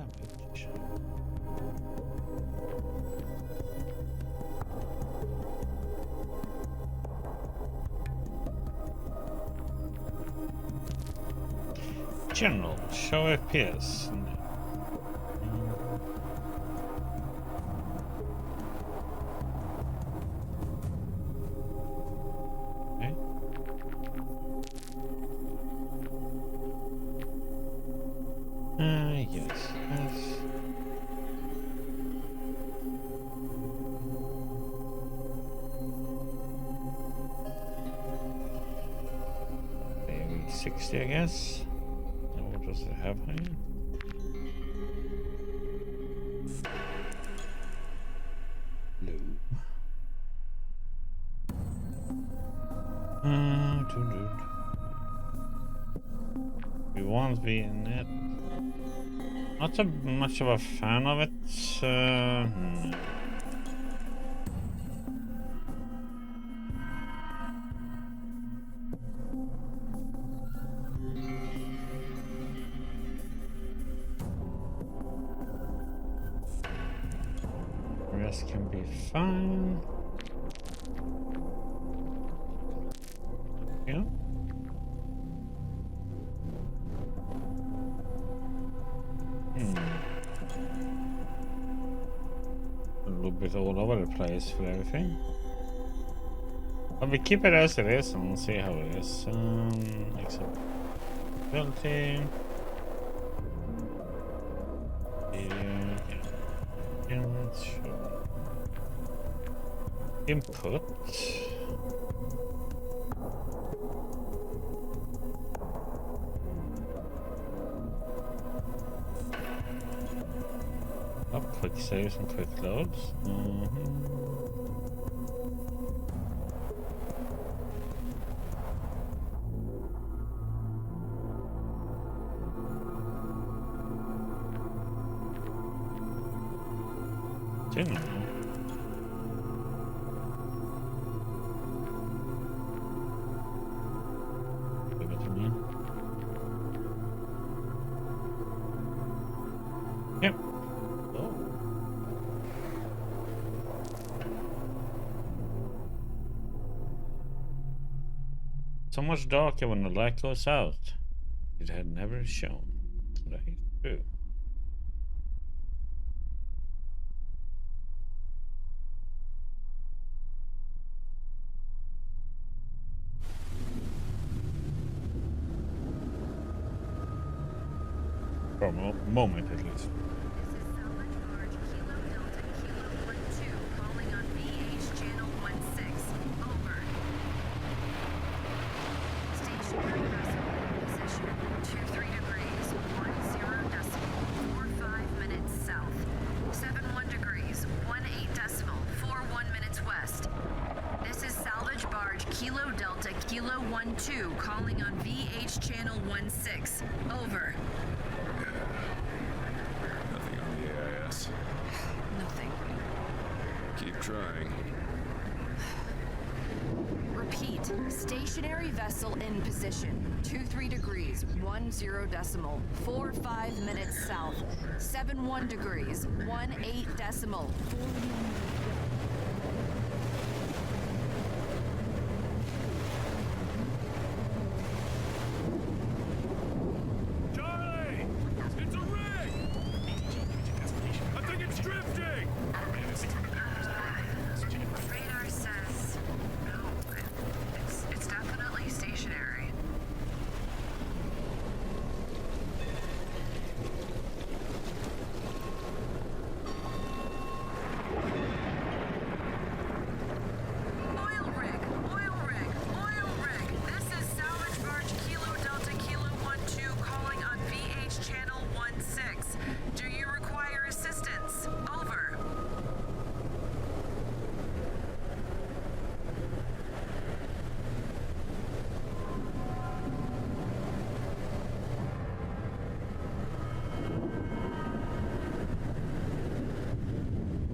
Damage. General, show FPS. Okay. Yes. Maybe 60, I guess. What does it have here? Blue. We won't be in it. Not so much of a fan of it. Rest can be fine. Yeah. A little bit all over the place for everything. But we keep it as it is and see how it is. Except ability. Sure. Input. Up, quick saves and quick loads. Didn't I? Give it to me. Yep. Oh. So much darker when the light goes out. It had never shown. That is true. For a moment at least. Kilo Delta, Kilo 12, calling on VH channel 16. Over. Nothing on the AIS. Nothing. Keep trying. Repeat. Stationary vessel in position. 23 degrees, 10 decimal, 45 minutes south. 71 degrees, 18 decimal, 41.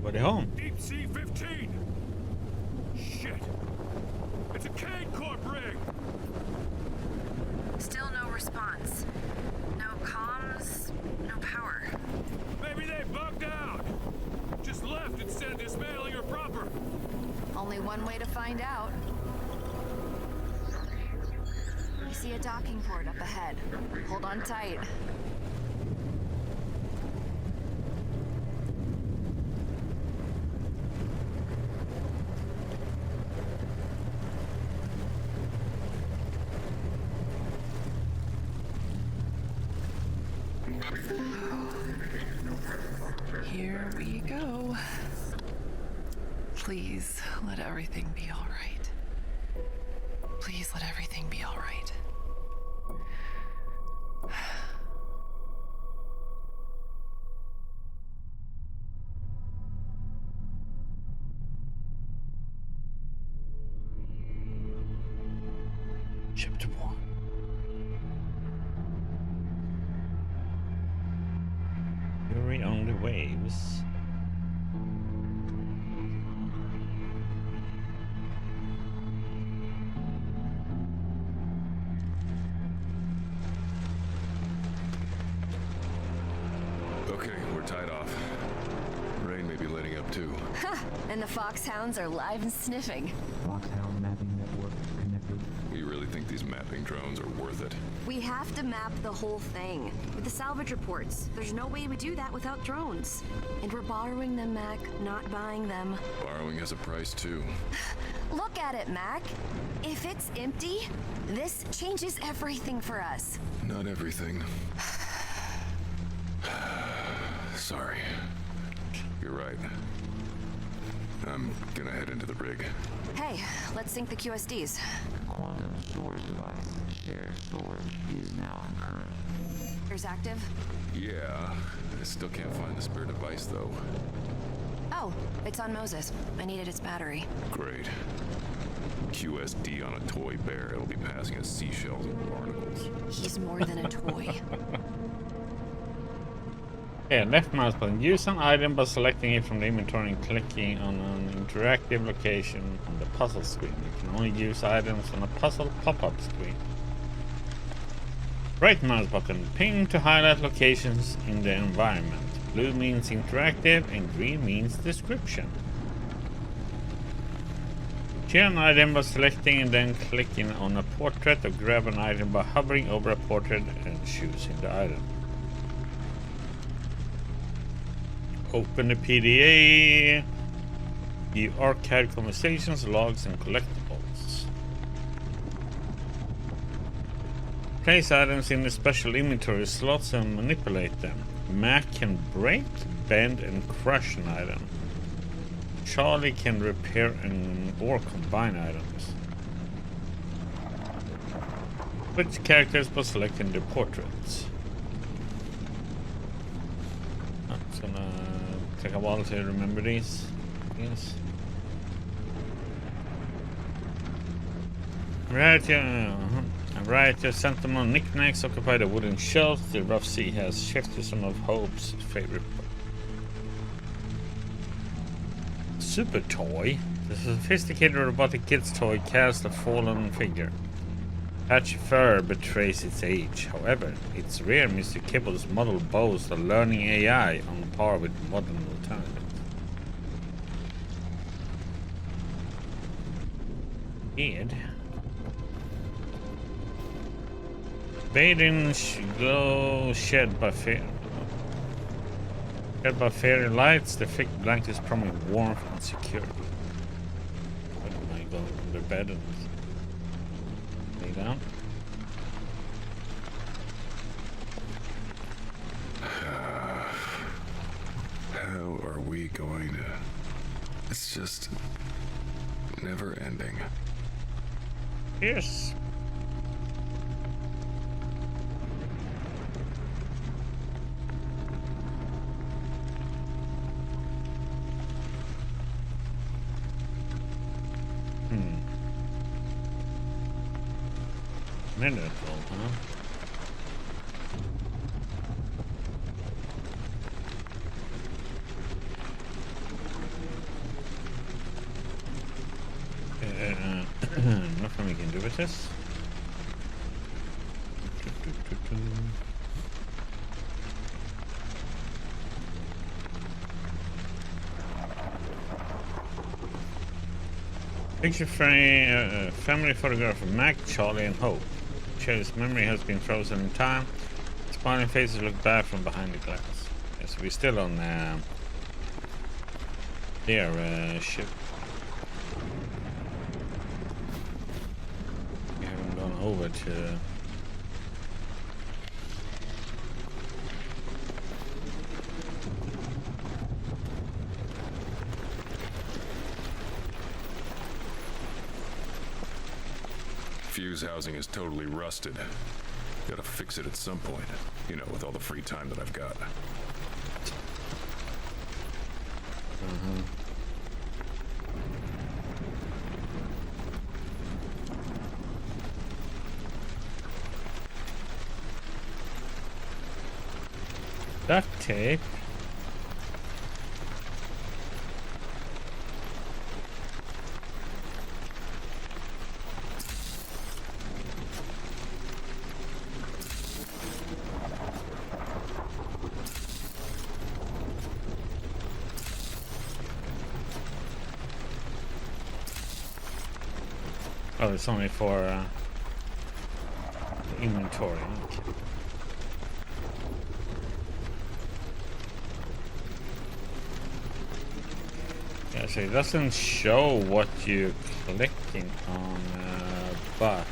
Everybody home. Deep Sea 15! Shit! It's a Kane Corp rig! Still no response. No comms, no power. find out. I see a docking port up ahead. Hold on tight. Here we go. Please let everything be all right. Please let everything be all right. Chapter 1. Fury on the waves. Okay, we're tied off. Rain may be letting up too. Ha! And the foxhounds are live and sniffing. Foxhound mapping network connected. We really think these mapping drones are worth it? We have to map the whole thing. With the salvage reports, there's no way we do that without drones. And we're borrowing them, Mac, not buying them. Borrowing has a price too. Look at it, Mac. If it's empty, this changes everything for us. Not everything. Sorry. You're right. I'm gonna head into the rig. Hey, let's sync the QSDs. Quantum storage device. Shared storage is now current. Here's active. Yeah, I still can't find the spare device though. Oh, it's on Moses. I needed its battery. Great. QSD on a toy bear. It'll be passing as seashells and barnacles. He's more than a toy. Okay, left mouse button. Use an item by selecting it from the inventory and clicking on an interactive location on the puzzle screen. You can only use items on a puzzle pop-up screen. Right mouse button. Ping to highlight locations in the environment. Blue means interactive and green means description. Share an item by selecting and then clicking on a portrait, or grab an item by hovering over a portrait and choosing the item. Open the PDA. View archive conversations, logs, and collectibles. Place items in the special inventory slots and manipulate them. Mac can break, bend, and crush an item. Charlie can repair or combine items. Switch characters by selecting the portraits. It's gonna take a while to remember these. Yes. Right, sentimental knickknacks occupy the wooden shelf. The rough sea has shifted some of Hope's favorite. Super toy. The sophisticated robotic kid's toy casts a fallen figure. Patchy fur betrays its age. However, its rear Mr. Kibble's model boasts a learning AI on par with modern alternatives. Weird. Bathed in glow shed by fairy lights, the thick blankets promise warmth and security. Where am I going to the bed and lay down? How are we going to... It's just... never ending. Yes. Minute, huh? Nothing we can do with this. Picture frame, family photograph of Mac, Charlie, and Hope. Cheryl's memory has been frozen in time. Smiling faces look back from behind the glass. Yes, we're still on their ship. We haven't gone over to. Fuse housing is totally rusted. Gotta fix it at some point. You know, with all the free time that I've got. Duct tape. Oh, it's only for inventory. Okay. Yeah, so it doesn't show what you're clicking on, but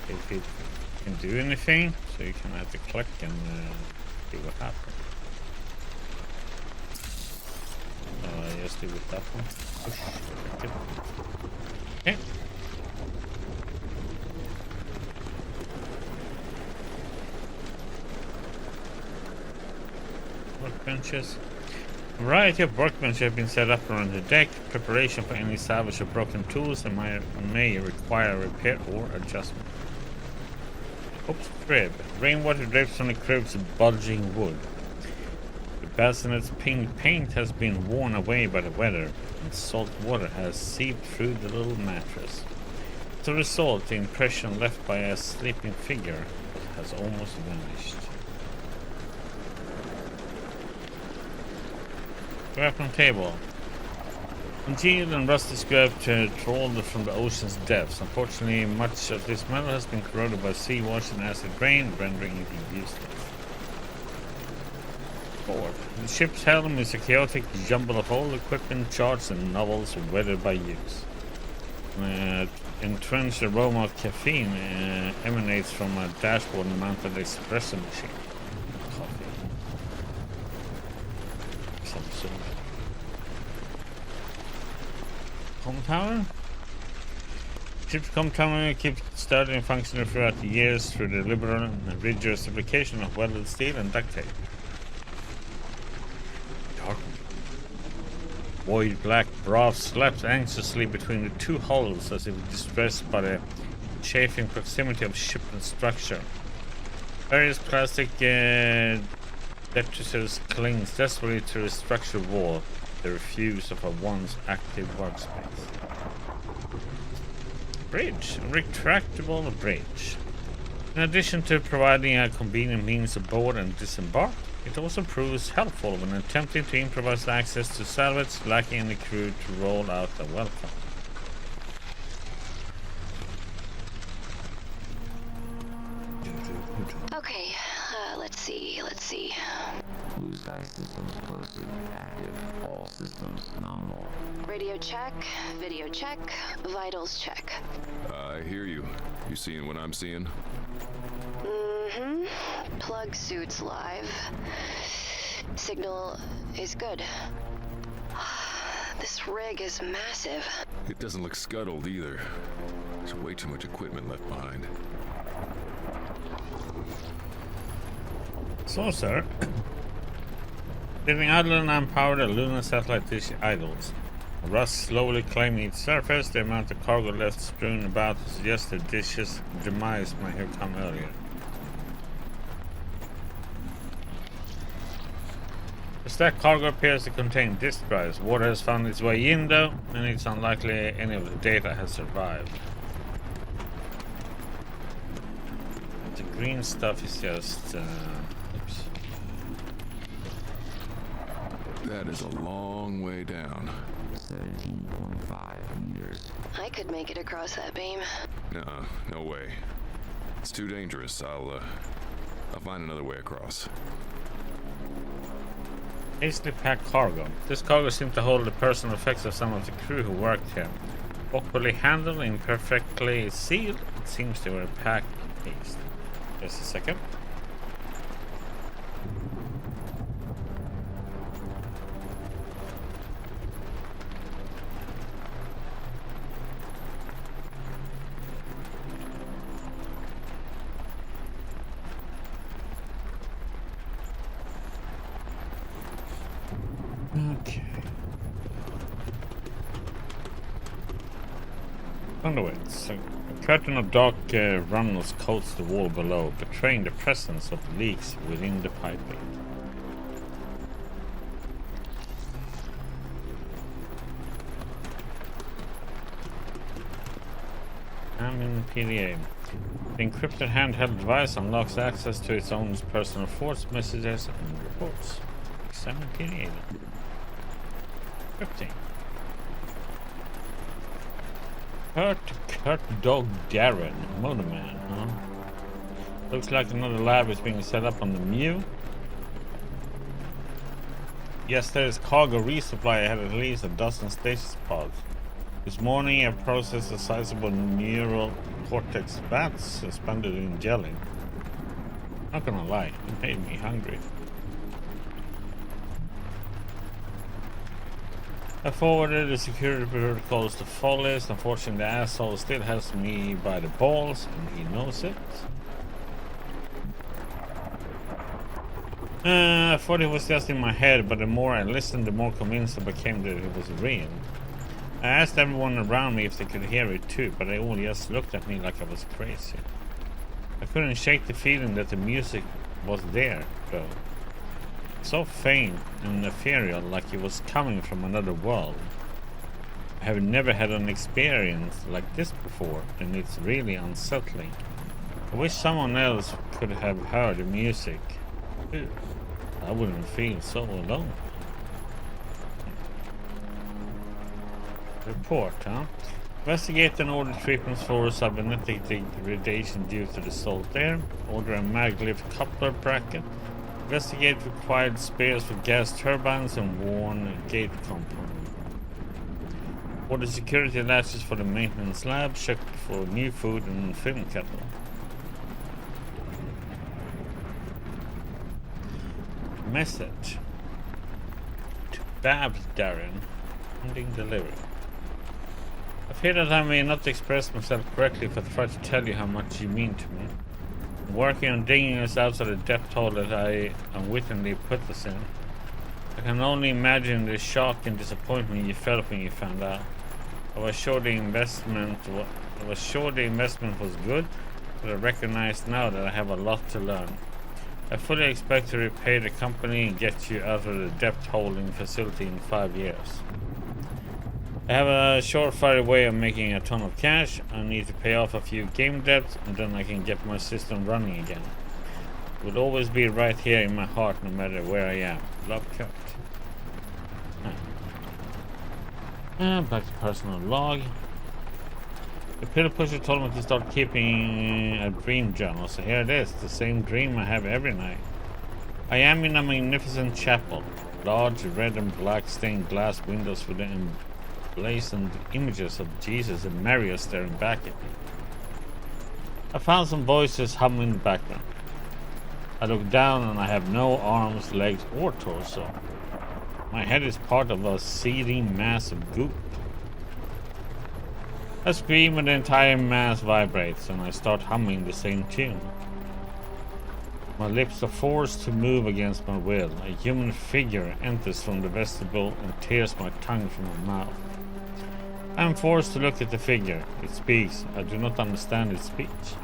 if it can do anything, so you can have to click and see what happens. Just do with that one. Push. Okay. Workbenches. A variety of workbenches have been set up around the deck. Preparation for any salvage or broken tools that may require repair or adjustment. Hope's crib. Rainwater drips from the crib's bulging wood. The bassinet's pink paint has been worn away by the weather, and salt water has seeped through the little mattress. As a result, the impression left by a sleeping figure has almost vanished. Weapon table. Congealed and rusty scrap trawled from the ocean's depths. Unfortunately, much of this metal has been corroded by seawash and acid rain, rendering it useless. Board. The ship's helm is a chaotic jumble of old equipment, charts, and novels weathered by use. Entrenched aroma of caffeine emanates from a dashboard-mounted espresso machine. Coffee. Some sort. Com tower? Ship's com tower keeps starting and functioning throughout the years through the liberal and rigorous application of welded steel and duct tape. Void black broth slept anxiously between the two hulls as if distressed by the chafing proximity of ship and structure. Various plastic detritus clings desperately to the structure wall, the refuse of a once active workspace. Bridge. A retractable bridge. In addition to providing a convenient means of board and disembark, it also proves helpful when attempting to improvise access to salvage lacking any crew to roll out a welcome. Okay, let's see. Blue sky systems closely active. All systems nominal. Radio check, video check, vitals check. I hear you. You seeing what I'm seeing? Mm-hmm. Plug suits live. Signal is good. This rig is massive. It doesn't look scuttled either. There's way too much equipment left behind. So, sir. Leaving idle and unpowered, a lunar satellite dish idles. Rust slowly claiming its surface, the amount of cargo left strewn about suggests the dish's demise might have come earlier. The stacked cargo appears to contain disk drives. Water has found its way in though, and it's unlikely any of the data has survived. The green stuff is just... oops. That is a long way down. 17.5 meters. I could make it across that beam. Nuh-uh, no way. It's too dangerous. I'll find another way across. Hastily packed cargo. This cargo seemed to hold the personal effects of some of the crew who worked here. Awkwardly handled, imperfectly sealed. It seems they were packed in haste. Just a second. Okay. Underwoods. A curtain of dark runnels coats the wall below, betraying the presence of leaks within the piping. I'm in the PDA. The encrypted handheld device unlocks access to its own personal force messages and reports. Examine PDA. Encrypting. Kurt Dog Darren, Motorman, huh? Looks like another lab is being set up on the Mew. Yesterday's cargo resupply had at least a dozen stasis pods. This morning I processed a sizable neural cortex bats suspended in jelly. Not gonna lie, it made me hungry. I forwarded the security protocols to Follies. Unfortunately, the asshole still has me by the balls, and he knows it. I thought it was just in my head, but the more I listened, the more convinced I became that it was real. I asked everyone around me if they could hear it too, but they all just looked at me like I was crazy. I couldn't shake the feeling that the music was there, though. So faint and ethereal, like it was coming from another world. I have never had an experience like this before, and it's really unsettling. I wish someone else could have heard the music. I wouldn't feel so alone. Report, huh? Investigate and order treatments for cybernetic degradation due to the salt air. Order a maglev coupler bracket. Investigate required spares for gas turbines and warn gate compound. Order security latches for the maintenance lab. Check for new food and film kettle. Message to Babs Darren. Pending delivery. I fear that I may not express myself correctly if I try to tell you how much you mean to me. I'm working on digging us out of the depth hole that I unwittingly put us in. I can only imagine the shock and disappointment you felt when you found out. I was sure the investment was good, but I recognize now that I have a lot to learn. I fully expect to repay the company and get you out of the depth holding facility in 5 years. I have a surefire way of making a ton of cash. I need to pay off a few game debts and then I can get my system running again. It will always be right here in my heart no matter where I am. Love, Kurt. Back to personal log. The pillar pusher told me to start keeping a dream journal, so here it is, the same dream I have every night. I am in a magnificent chapel. Large red and black stained glass windows with the emblazoned images of Jesus and Mary are staring back at me. I found some voices humming in the background. I look down and I have no arms, legs or torso. My head is part of a seething mass of goop. I scream and the entire mass vibrates and I start humming the same tune. My lips are forced to move against my will. A human figure enters from the vestibule and tears my tongue from my mouth. I am forced to look at the figure. It speaks. I do not understand its speech.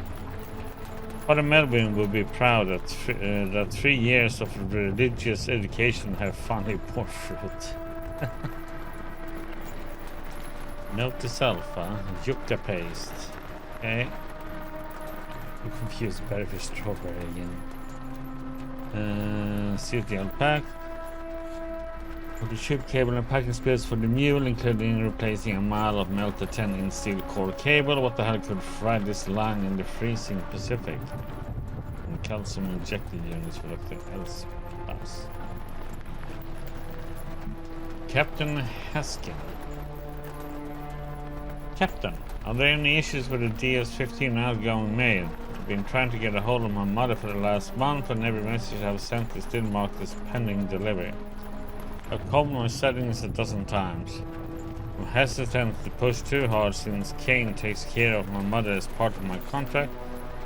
Father Melvin will be proud that 3 years of religious education have finally borne fruit. Note to self, yucca paste. Okay. I'm confused berry for strawberry again. City unpacked. For the ship cable and packing space for the mule, including replacing a mile of melted 10-inch steel core cable. What the hell could fry this line in the freezing Pacific? And calcium injected units for Dr. Elspas. Captain Haskin. Captain, are there any issues with the DS-15 outgoing mail? I've been trying to get a hold of my mother for the last month, and every message I've sent is still marked as pending delivery. I've called my settings a dozen times. I'm hesitant to push too hard since Kane takes care of my mother as part of my contract.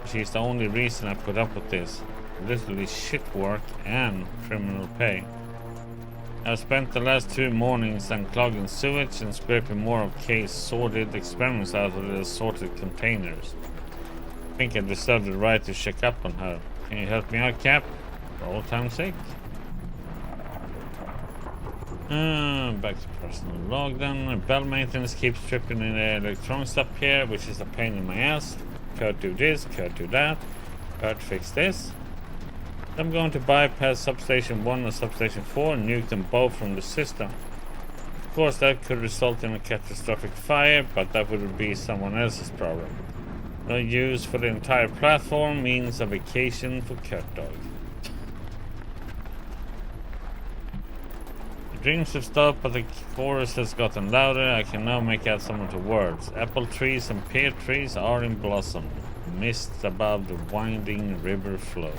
She's the only reason I put up with this. Literally shit work and criminal pay. I've spent the last 2 mornings unclogging sewage and scraping more of Kay's sordid experiments out of the assorted containers. I think I deserve the right to check up on her. Can you help me out, Cap? For all time's sake. Back to personal log then. Bell maintenance keeps tripping in the electronics up here, which is a pain in my ass. Kurt do this, Kurt do that. Kurt fix this. I'm going to bypass substation 1 and substation 4 and nuke them both from the system. Of course that could result in a catastrophic fire, but that would be someone else's problem. No use for the entire platform means a vacation for Kurt Dog. The dreams have stopped, but the chorus has gotten louder. I can now make out some of the words. Apple trees and pear trees are in blossom. Mist above the winding river flow.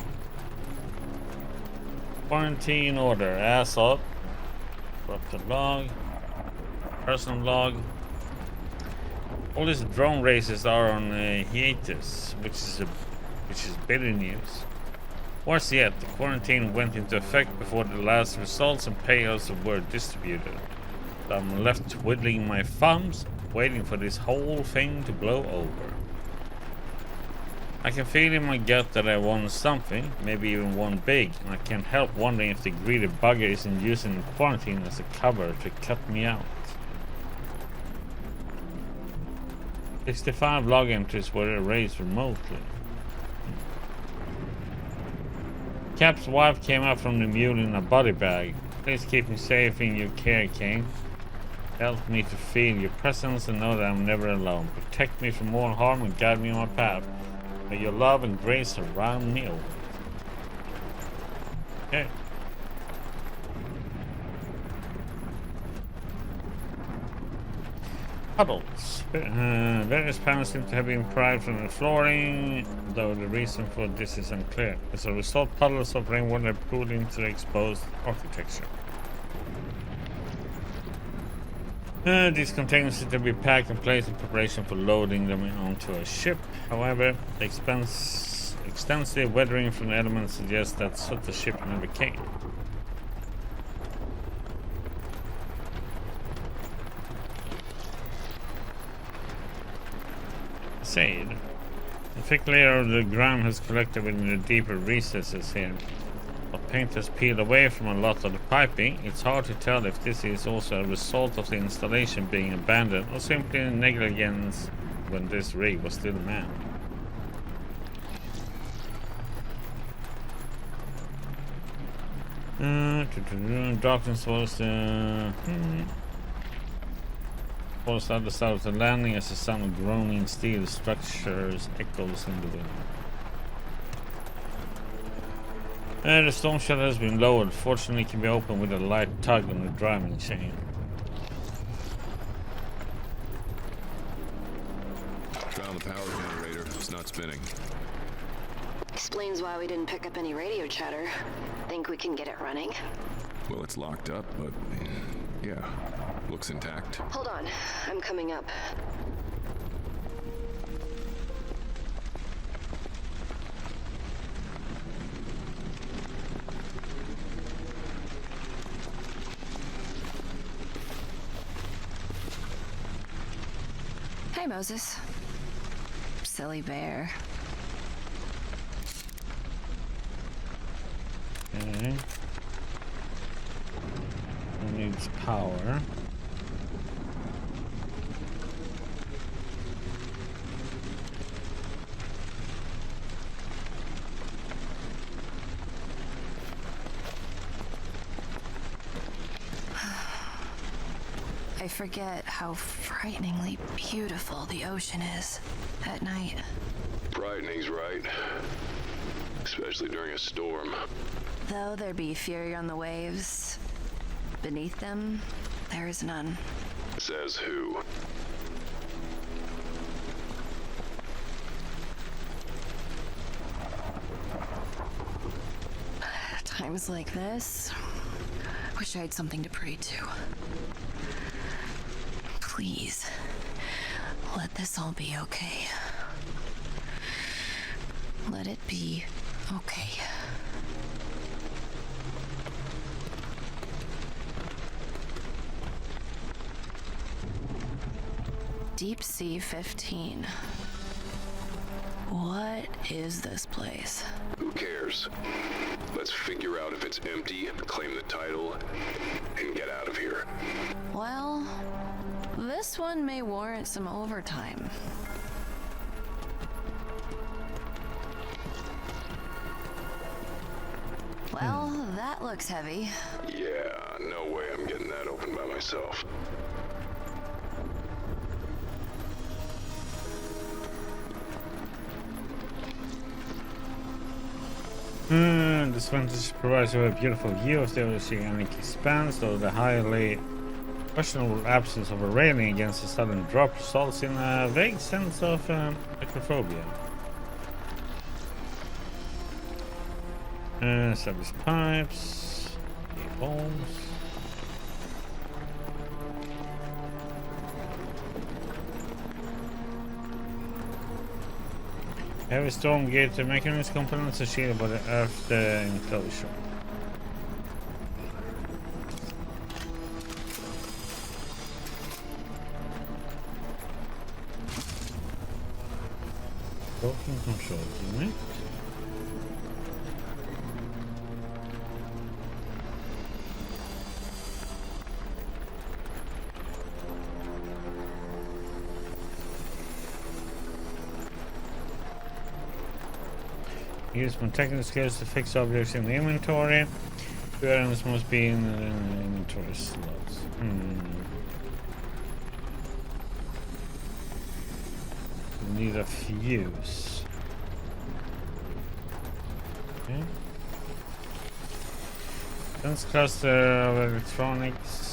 Quarantine order, ass up. Corrupted log. Personal log. All these drone races are on hiatus, which is bitter news. Worse yet, the quarantine went into effect before the last results and payouts were distributed. So I'm left twiddling my thumbs, waiting for this whole thing to blow over. I can feel in my gut that I won something, maybe even one big, and I can't help wondering if the greedy bugger isn't using quarantine as a cover to cut me out. 65 log entries were erased remotely. Cap's wife came out from the mule in a body bag. Please keep me safe in your care, King. Help me to feel your presence and know that I'm never alone. Protect me from all harm and guide me on my path. May your love and grace surround me always. Okay. Puddles. Various panels seem to have been pried from the flooring, though the reason for this is unclear. As a result, puddles of rainwater poured into the exposed architecture. These containers seem to be packed and placed in preparation for loading them onto a ship. However, the extensive weathering from the elements suggests that such a ship never came. Said. A thick layer of the ground has collected within the deeper recesses here. But paint has peeled away from a lot of the piping. It's hard to tell if this is also a result of the installation being abandoned or simply negligence when this rig was still manned. Darkness was the other side of the landing as the sound of groaning steel structures echoes in the wind. The storm shutter has been lowered. Fortunately, it can be opened with a light tug on the driving chain. Found the power generator. It's not spinning. Explains why we didn't pick up any radio chatter. Think we can get it running? Well, it's locked up, but yeah, looks intact. Hold on, I'm coming up. Hey, Moses. Silly bear. Okay. It needs power. I forget how frighteningly beautiful the ocean is at night. Frightening's right. Especially during a storm. Though there be fury on the waves, beneath them, there is none. Says who? Times like this, wish I had something to pray to. Please, let this all be okay. Let it be okay. Deep Sea 15. What is this place? Who cares? Let's figure out if it's empty, claim the title, and get out of here. Well, this one may warrant some overtime. Well, that looks heavy. Yeah, no way I'm getting that open by myself. This vantage provides you a beautiful view of the oceanic expanse, though the highly questionable absence of a railing against the sudden drop results in a vague sense of acrophobia. Service pipes, cables. Heavy storm gate mechanism components are shielded by the earth enclosure. Docking control unit. Use my technical skills to fix objects in the inventory. Two items must be in the inventory slots. We need a fuse. Okay. Dense cluster of electronics.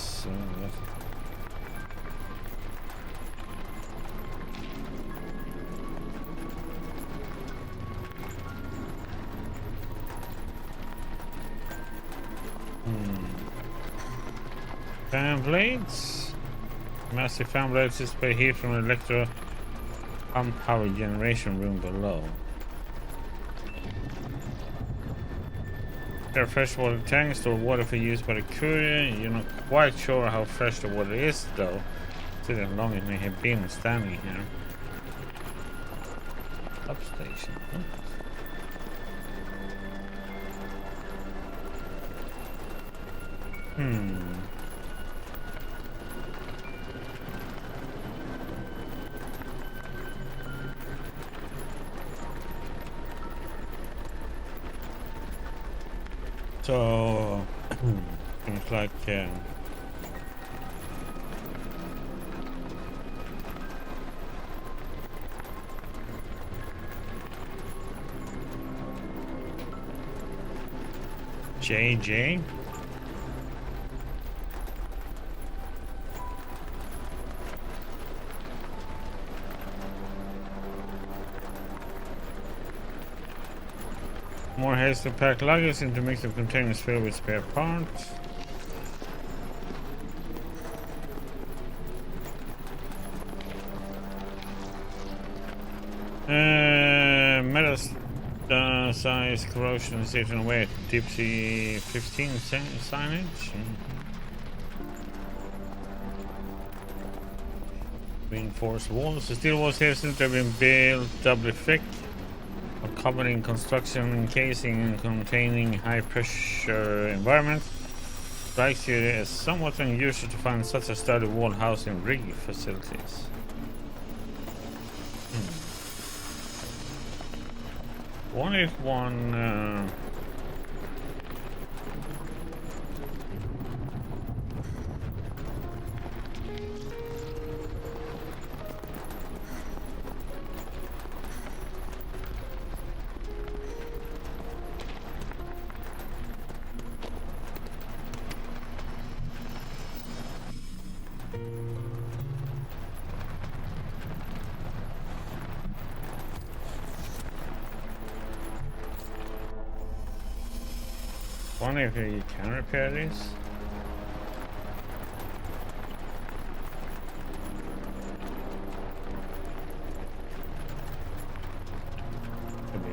Fan blades. Massive fan blades display heat from an electro pump power generation room below. There are freshwater tanks store water for use by the courier. You're not quite sure how fresh the water is though. See how long it may have been standing here. Substation. So, things like JJ. More hastily packed luggage into mix of containers filled with spare parts. Metal size corrosion is eaten away at Deep Sea 15 signage. Reinforced walls. The steel walls here seem to have been built doubly thick. Covering construction casing and containing high pressure environment. Strikes you as somewhat unusual to find such a sturdy wall housing rig facilities. What if one Wonder if you can repair this.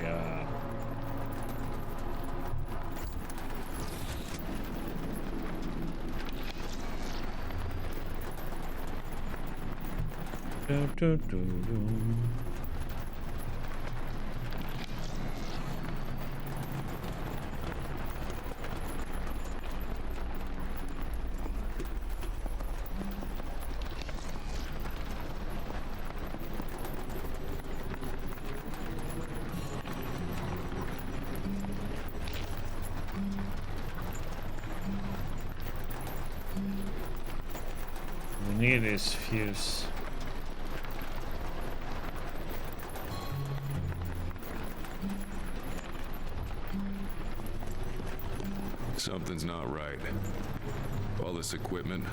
Yeah. Do, do, do, do. We need this fuse. Something's not right. All this equipment,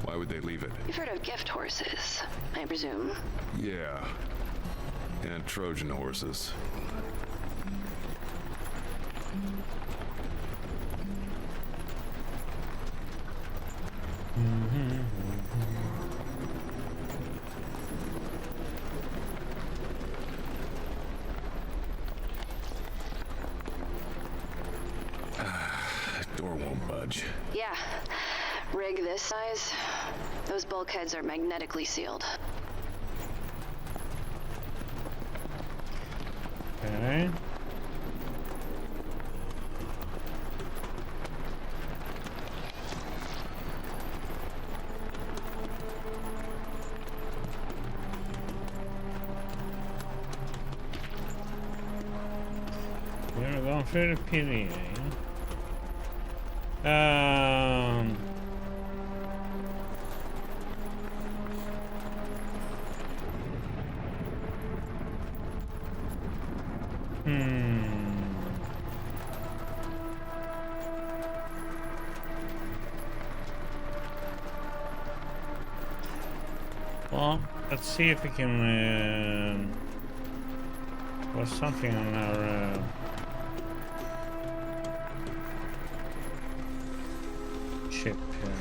why would they leave it? You've heard of gift horses, I presume. Yeah. And Trojan horses. Door won't budge. Yeah. Rig this size, those bulkheads are magnetically sealed. Okay. We're going through the PDA. Well, let's see if we can. Was something on our. Ship here.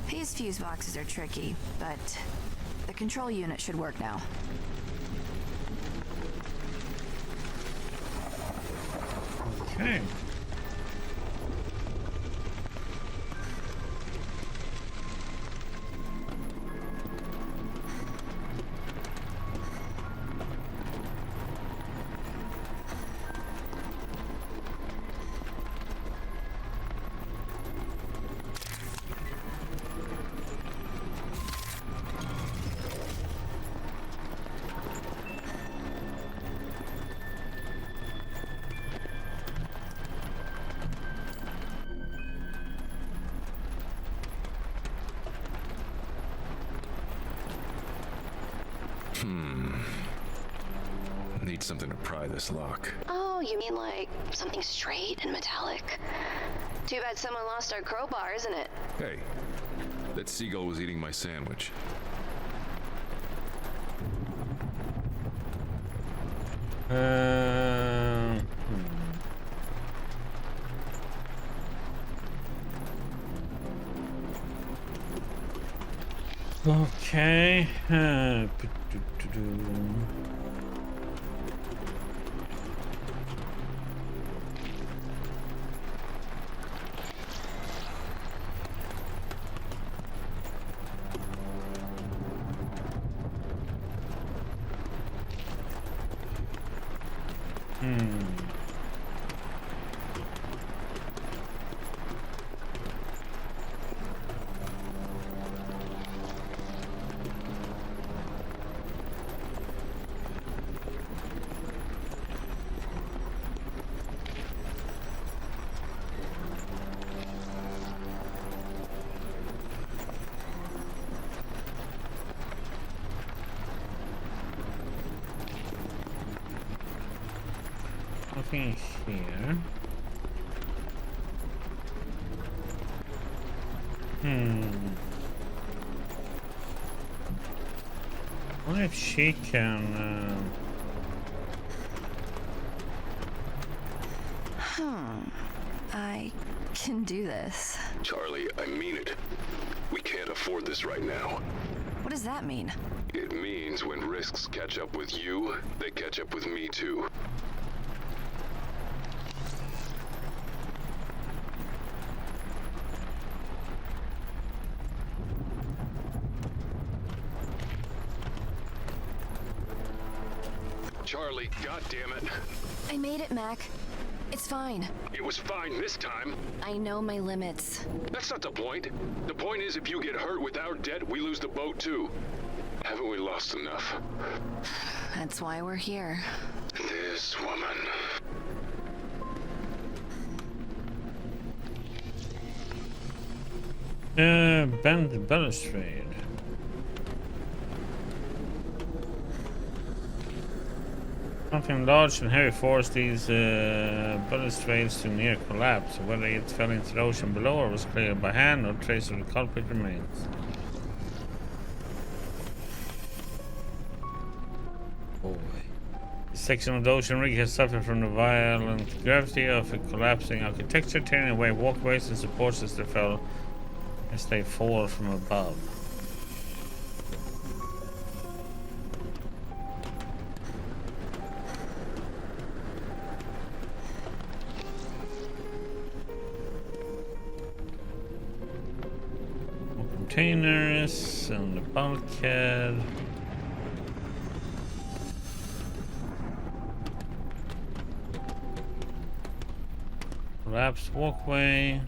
These fuse boxes are tricky, but the control unit should work now. Okay. Need something to pry this lock. Oh, you mean like something straight and metallic? Too bad someone lost our crowbar, isn't it? Hey, that seagull was eating my sandwich. Okay. nothing here. I wonder if she can. I can do this. Charlie, I mean it. We can't afford this right now. What does that mean? It means when risks catch up with you, they catch up with me too. Charlie, goddammit. I made it, Mac. It's fine. It was fine this time. I know my limits. That's not the point. The point is if you get hurt with our debt, we lose the boat too. Haven't we lost enough? That's why we're here. This woman. Bend the balustrade. Something large and heavy forced these balustrades to near collapse. Whether it fell into the ocean below or was cleared by hand, no trace of the culprit remains. Boy. This section of the ocean rig has suffered from the violent gravity of a collapsing architecture, tearing away walkways and supports as they fall from above. Containers and the bulkhead. Collapsed walkway.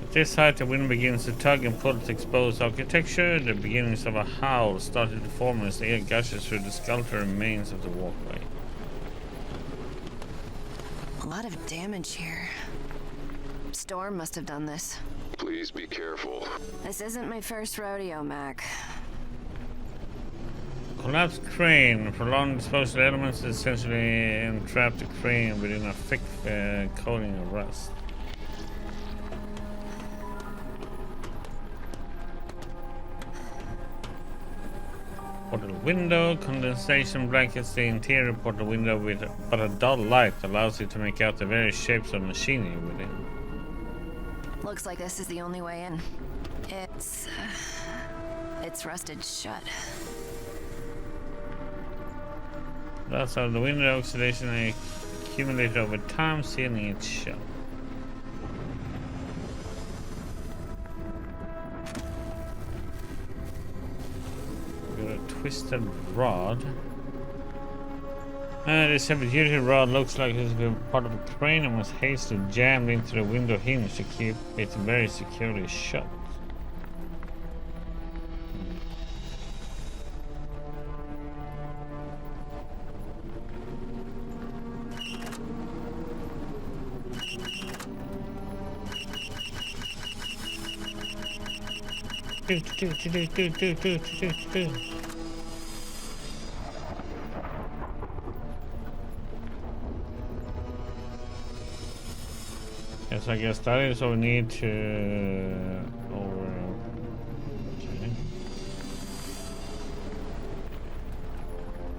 At this height, the wind begins to tug and pull at exposed architecture. The beginnings of a howl started to form as the air gushes through the skeletal remains of the walkway. A lot of damage here. Storm must have done this. Please be careful. This isn't my first rodeo, Mac. Collapsed crane. Prolonged disposal elements essentially entrap the crane within a thick coating of rust. Portal window. Condensation blankets the interior portal window but a dull light allows you to make out the various shapes of machinery within. Looks like this is the only way in. It's rusted shut. That's how the window oxidation accumulated over time, sealing it shut. Got a twisted rod. This heavy-duty rod looks like it's been part of a crane and was hastily jammed into the window hinge to keep it very securely shut. Yes, I guess that is what we need to okay.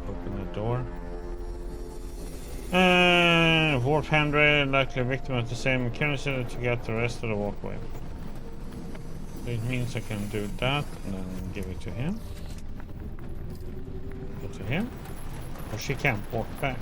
Open the door. Warp handrail, likely a victim of the same mechanism to get the rest of the walkway. It means I can do that and then give it to him. Go to him. Or she can't walk back.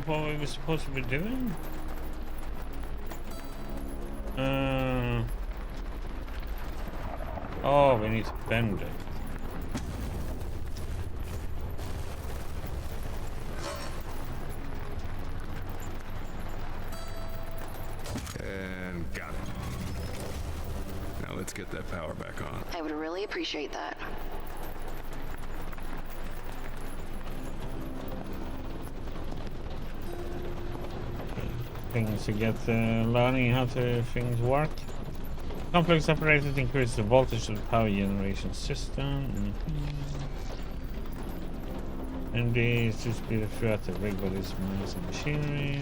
What we were supposed to be doing? Oh, we need to bend it. And got it. Now let's get that power back on. I would really appreciate that. Things to get learning how things work. Complex apparatus increase the voltage of the power generation system. And these to speed throughout the rig with its mass and machinery.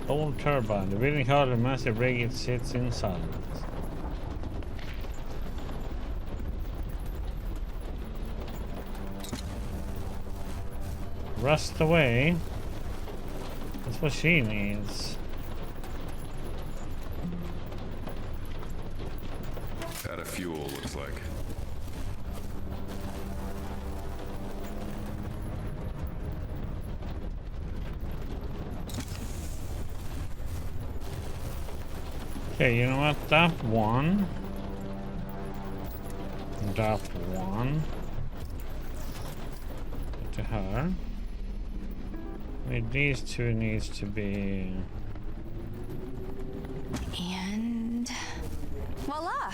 Old turbine. The breathing heart of the massive rig, it sits in silence. Rust away. That's what she needs. Out of fuel, looks like. Okay, you know what? That one. That one. To her. Wait, these two needs to be... And... voila!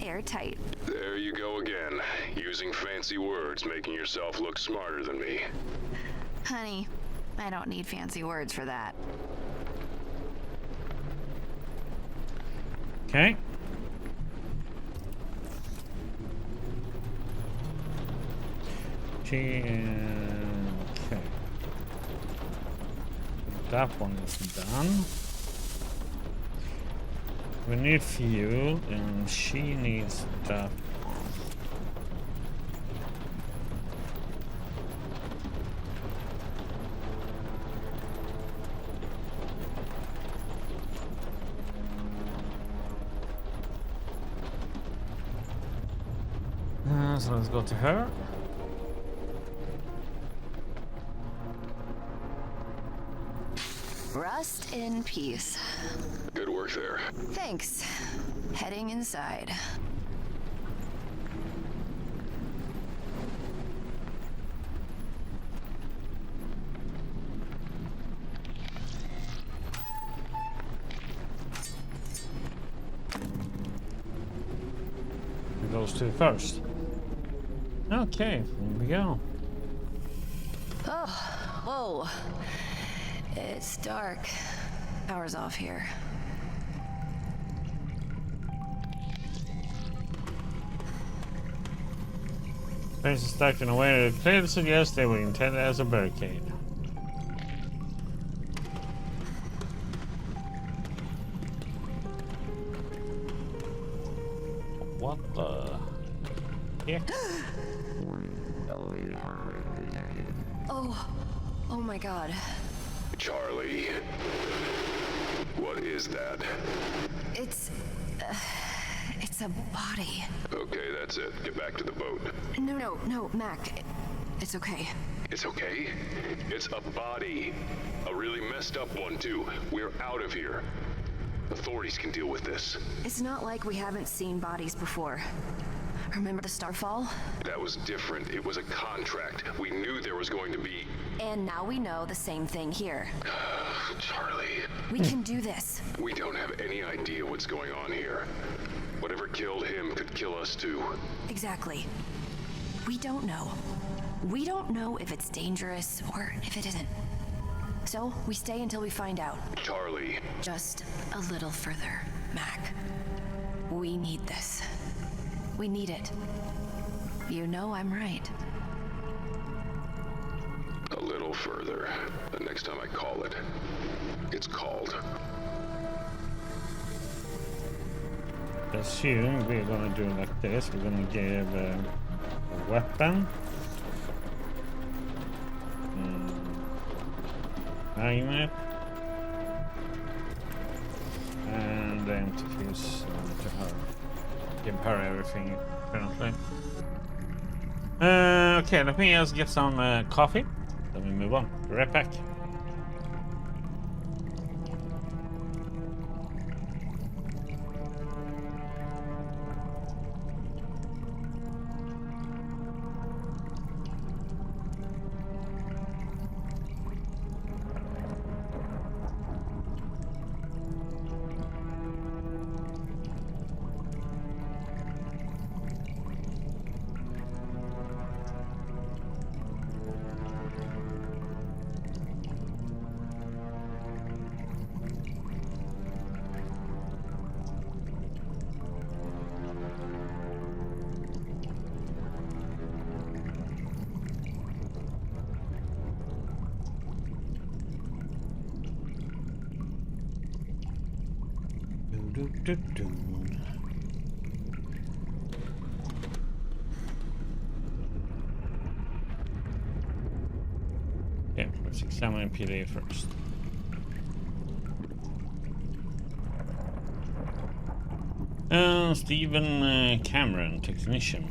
Airtight. There you go again. Using fancy words, making yourself look smarter than me. Honey, I don't need fancy words for that. Okay. Okay. That one is done. We need fuel, and she needs that one. So let's go to her. Rust in peace. Good work there. Thanks. Heading inside. Those two first. Okay, here we go. Oh, whoa. It's dark. Power's off here. Place is stuck in a way that clearly suggests they were intended as a barricade. What the heck? Elevated heart rate detected. Oh my god. Charlie. What is that? It's a body. Okay, that's it. Get back to the boat. No, Mac. It's okay. It's okay? It's a body. A really messed up one, too. We're out of here. Authorities can deal with this. It's not like we haven't seen bodies before. Remember the Starfall? That was different. It was a contract. We knew there was going to be... And now we know the same thing here. Charlie. We can do this. We don't have any idea what's going on here. Whatever killed him could kill us too. Exactly. We don't know. We don't know if it's dangerous or if it isn't. So we stay until we find out. Charlie. Just a little further, Mac. We need this. We need it. You know I'm right. A little further. The next time I call it, it's called. Assume we're gonna do it like this. We're gonna give a weapon. Magnet. And then to fuse to her. Give her everything, apparently. Okay, let me just get some coffee. Then we move on. Be right back. Do-do. Okay, let's examine PDA first. Stephen Cameron, technician.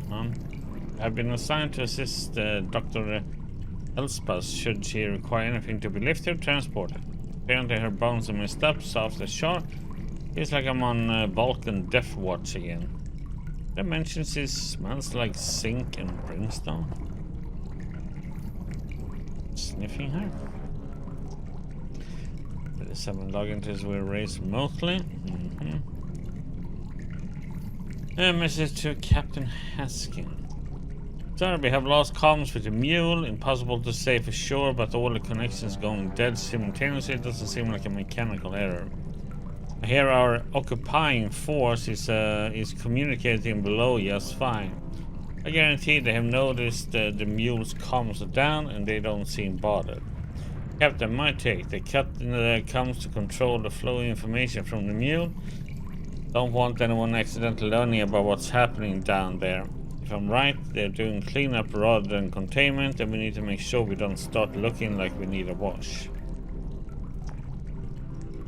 I've been assigned to assist Dr. Elspas should she require anything to be lifted or transported. Apparently her bones are messed up, so after shore, feels like I'm on Vulcan Death Watch again. That mentions it smells like zinc and brimstone. Sniffing her. 37 login tests were raised remotely. A message to Captain Haskin. Sorry, we have lost comms with the mule. Impossible to say for sure, but all the connections going dead simultaneously. It doesn't seem like a mechanical error. I hear our occupying force is communicating below just fine. I guarantee they have noticed the mule's comms are down and they don't seem bothered. Captain, my take. They cut the comms to control the flow of information from the mule. Don't want anyone accidentally learning about what's happening down there. If I'm right, they're doing cleanup rather than containment, and we need to make sure we don't start looking like we need a wash.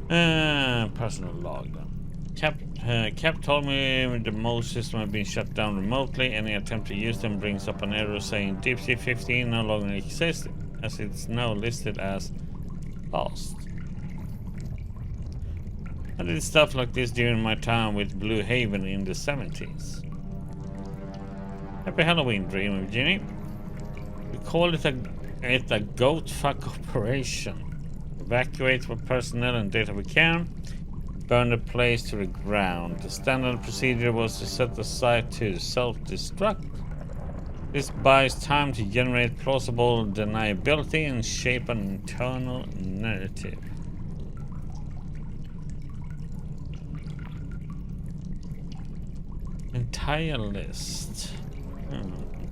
Personal log. Cap told me the most system have been shut down remotely. Any attempt to use them brings up an error saying Deep Sea 15 no longer exists, as it's now listed as lost. I did stuff like this during my time with Blue Haven in the 70s. Happy Halloween, Dream of Ginny. We call it a goat fuck operation. Evacuate what personnel and data we can. Burn the place to the ground. The standard procedure was to set the site to self-destruct. This buys time to generate plausible deniability and shape an internal narrative. Entire list.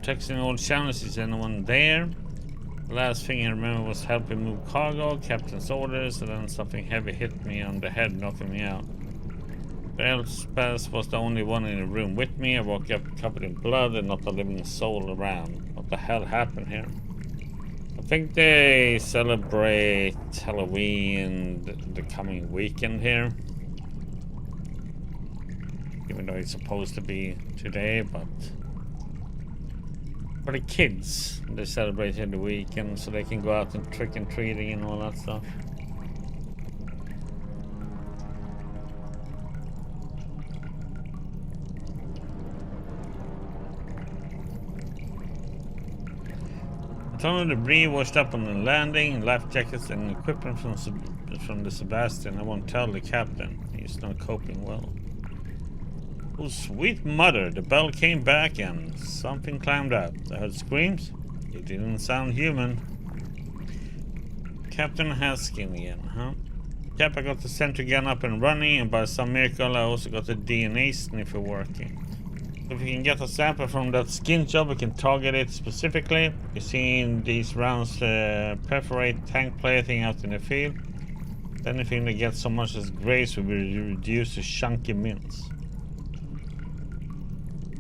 Texting all channels, is anyone there? The last thing I remember was helping move cargo, captain's orders, and then something heavy hit me on the head, knocking me out. Elspas was the only one in the room with me. I woke up covered in blood and not a living soul around. What the hell happened here? I think they celebrate Halloween the coming weekend here. Even though it's supposed to be today, but for the kids, they celebrate in the weekend so they can go out and trick and treating and all that stuff. A ton of debris washed up on the landing, life jackets and equipment from the Sebastian. I won't tell the captain. He's not coping well. Oh, sweet mother, the bell came back and something climbed out. I heard screams. It didn't sound human. Captain Haskin again, huh? Cap, I got the sentry gun up and running, and by some miracle I also got the DNA sniffer working. If we can get a sample from that skin job, we can target it specifically. You're seeing these rounds perforate tank plating out in the field. Anything that gets so much as grace will be reduced to chunky mints.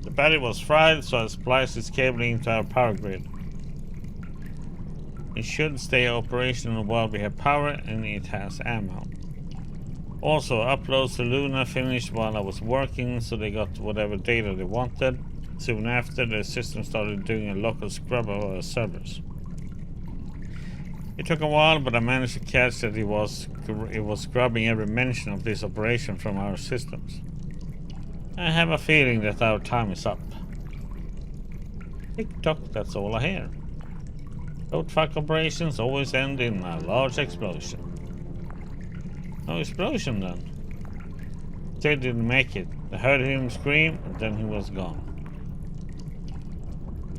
The battery was fried, so I spliced its cabling into our power grid. It should stay operational while we have power and it has ammo. Also, uploads to Luna finished while I was working, so they got whatever data they wanted. Soon after, the system started doing a local scrub of our servers. It took a while, but I managed to catch that it was scrubbing every mention of this operation from our systems. I have a feeling that our time is up. Tick-tock, that's all I hear. Goat fuck operations always end in a large explosion. No explosion then. Still didn't make it. I heard him scream and then he was gone.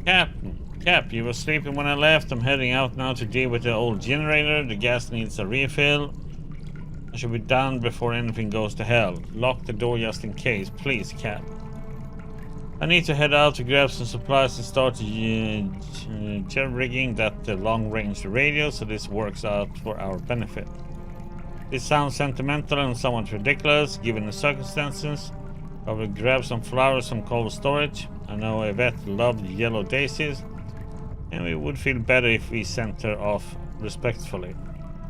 Cap, you were sleeping when I left. I'm heading out now to deal with the old generator. The gas needs a refill. I should be done before anything goes to hell. Lock the door just in case, please, Cap. I need to head out to grab some supplies and start jerry-rigging that long-range radio so this works out for our benefit. This sounds sentimental and somewhat ridiculous given the circumstances. I will grab some flowers from cold storage. I know Yvette loved yellow daisies, and it would feel better if we sent her off respectfully.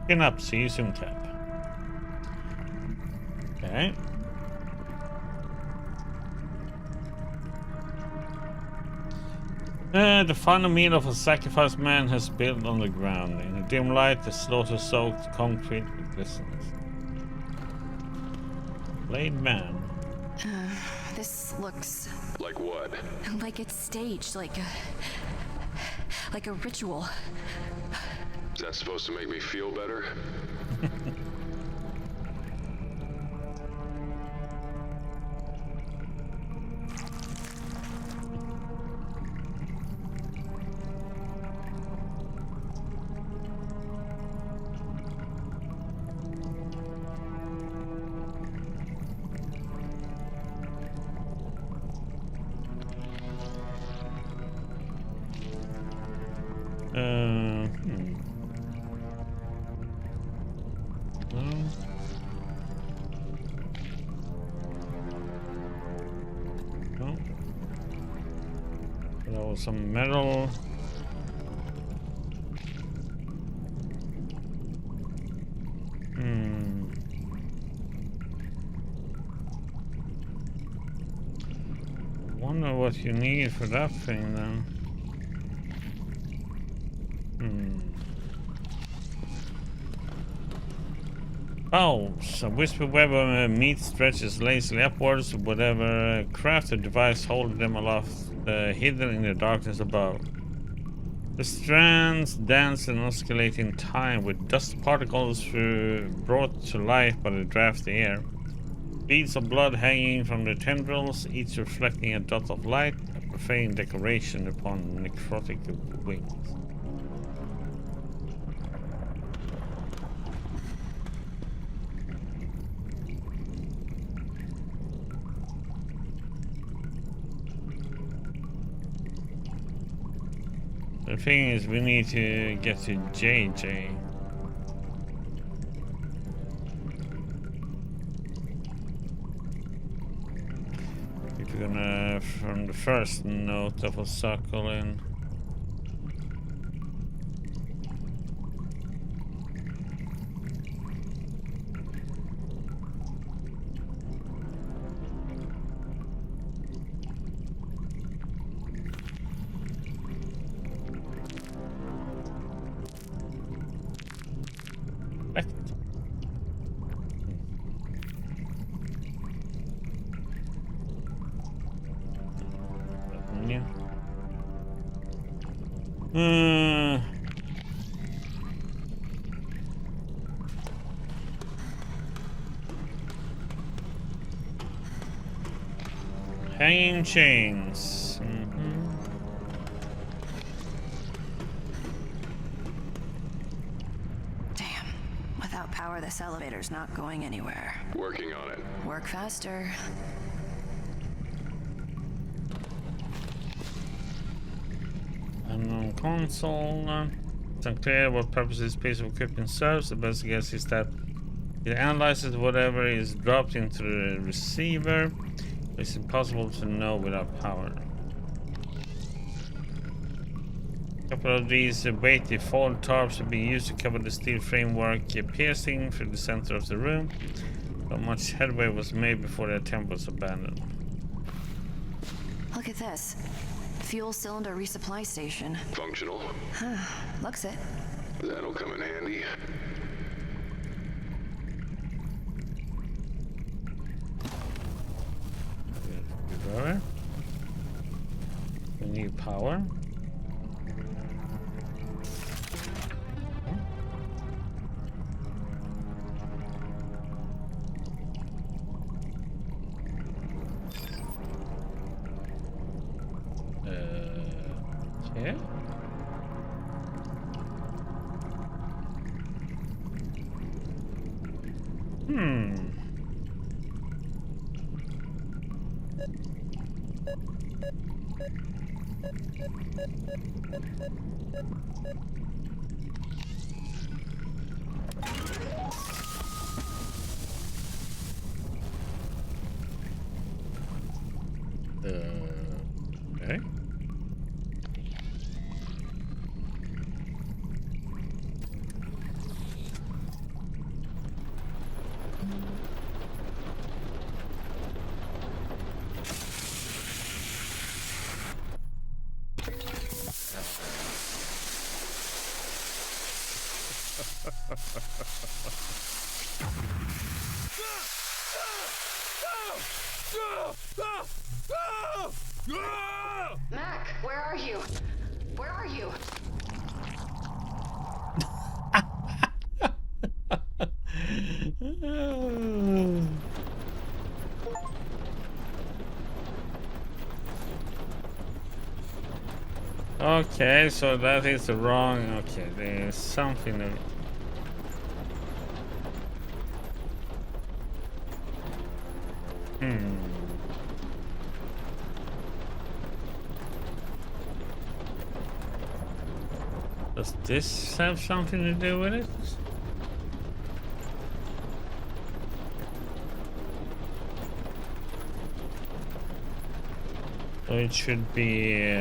Pin up, see you soon, Cap. Okay. The final meal of a sacrificed man has built on the ground. In the dim light, the slaughter-soaked concrete glistens. Blade man. This looks Like what? like it's staged, like a ritual. Is that supposed to make me feel better? No. There was some metal. Wonder what you need for that thing then. Oh, a whisper web of meat stretches lazily upwards, whatever craft or device holding them aloft, hidden in the darkness above. The strands dance in oscillating time with dust particles brought to life by the drafty air. Beads of blood hanging from the tendrils, each reflecting a dot of light, a profane decoration upon necrotic wings. The thing is, we need to get to JJ. If we're gonna, from the first note of a circle in. Hanging chains. Damn. Without power, this elevator's not going anywhere. Working on it. Work faster. Unknown console. It's unclear what purpose this piece of equipment serves. The best guess is that it analyzes whatever is dropped into the receiver. It's impossible to know without power. A couple of these weighty fold tarps will be used to cover the steel framework, piercing through the center of the room. Not much headway was made before the attempt was abandoned. Look at this. Fuel cylinder resupply station. Functional. Looks it. That'll come in handy. We need power. Okay. Mac, where are you? Where are you? Okay, so that is wrong. Okay, there's something that... Does this have something to do with it? So it should be...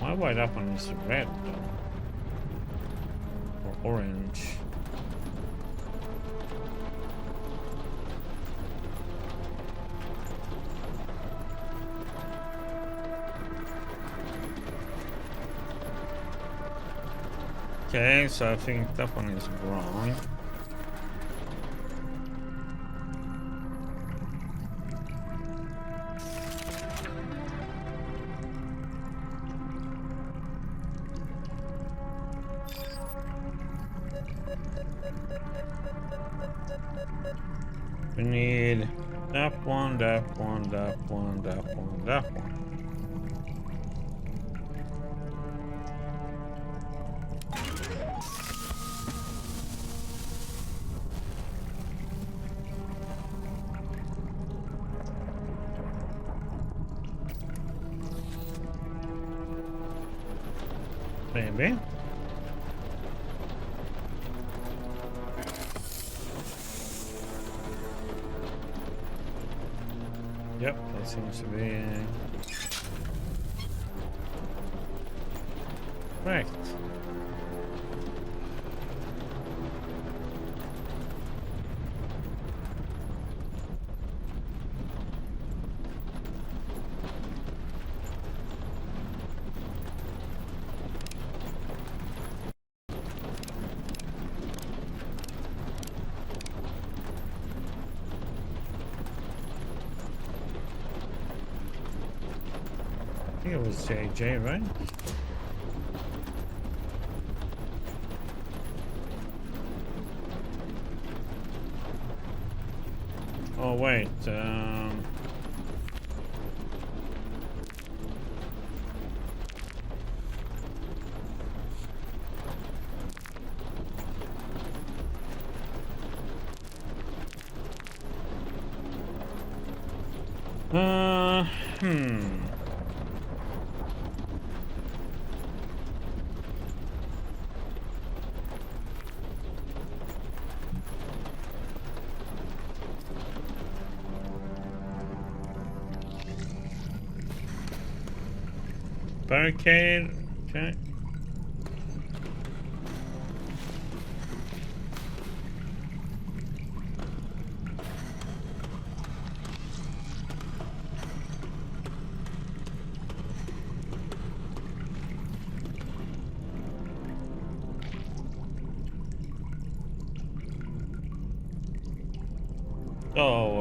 My white up one is red though. Or orange. Okay, so I think that one is wrong. We need that one, that one, that one, that one, that one. Maybe. Yep, that seems to be correct. I think it was JJ, right? Oh wait, barricade, okay. So,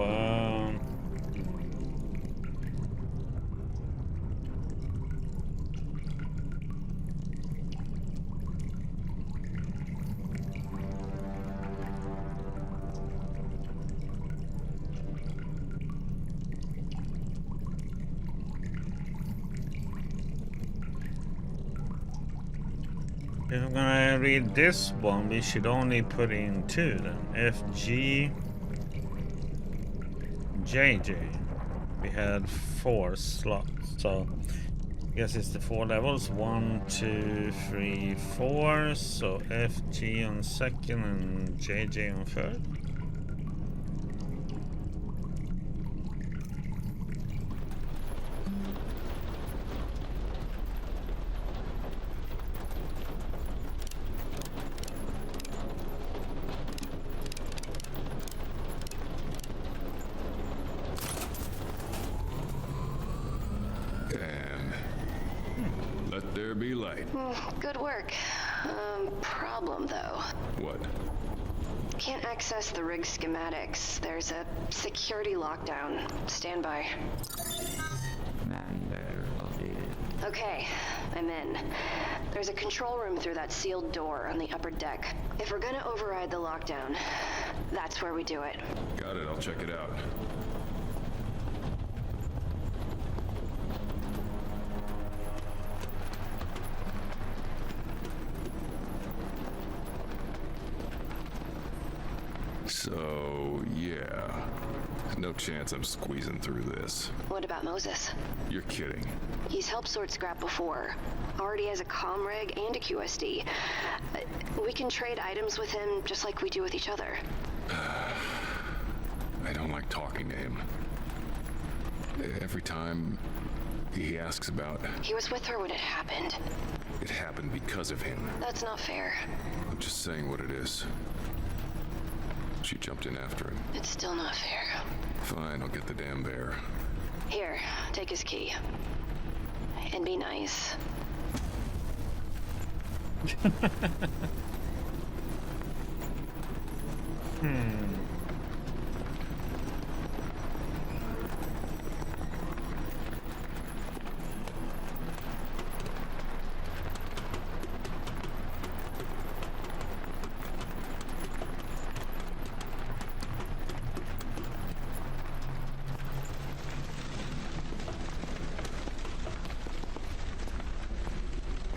if I'm gonna read this one, we should only put in 2 then. FG, JJ. We had 4 slots, so I guess it's the 4 levels. 1, 2, 3, 4. So FG on second and JJ on third. there be light. Good work. Problem though. What? Can't access the rig schematics. There's a security lockdown. Stand by. Navigator updated. Okay, I'm in. There's a control room through that sealed door on the upper deck. If we're gonna override the lockdown, that's where we do it. Got it, I'll check it out. So, yeah. No chance I'm squeezing through this. What about Moses? You're kidding. He's helped sort scrap before. Already has a comm rig and a QSD. We can trade items with him just like we do with each other. I don't like talking to him. Every time he asks about... He was with her when it happened. It happened because of him. That's not fair. I'm just saying what it is. She jumped in after him. It's still not fair. Fine, I'll get the damn bear. Here, take his key. And be nice.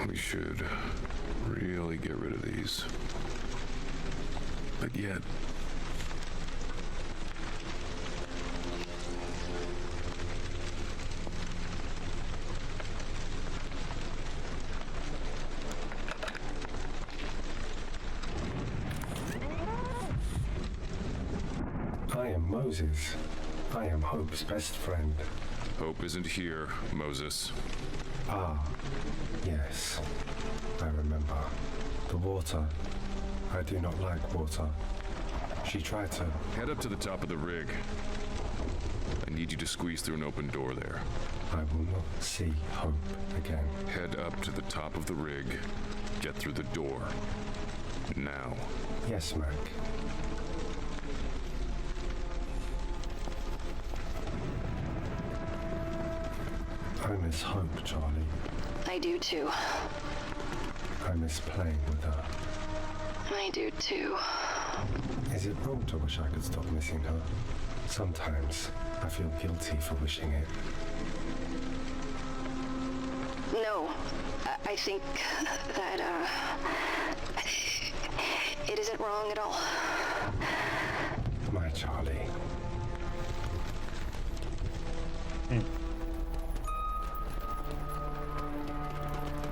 We should really get rid of these. But yet... I am Moses. I am Hope's best friend. Hope isn't here, Moses. Ah, yes. I remember. The water. I do not like water. She tried to... Head up to the top of the rig. I need you to squeeze through an open door there. I will not see Hope again. Head up to the top of the rig. Get through the door. Now. Yes, Mac. I miss Hope, Charlie. I do too. I miss playing with her. I do too. Is it wrong to wish I could stop missing her? Sometimes I feel guilty for wishing it. No, I think that, it isn't wrong at all. My Charlie.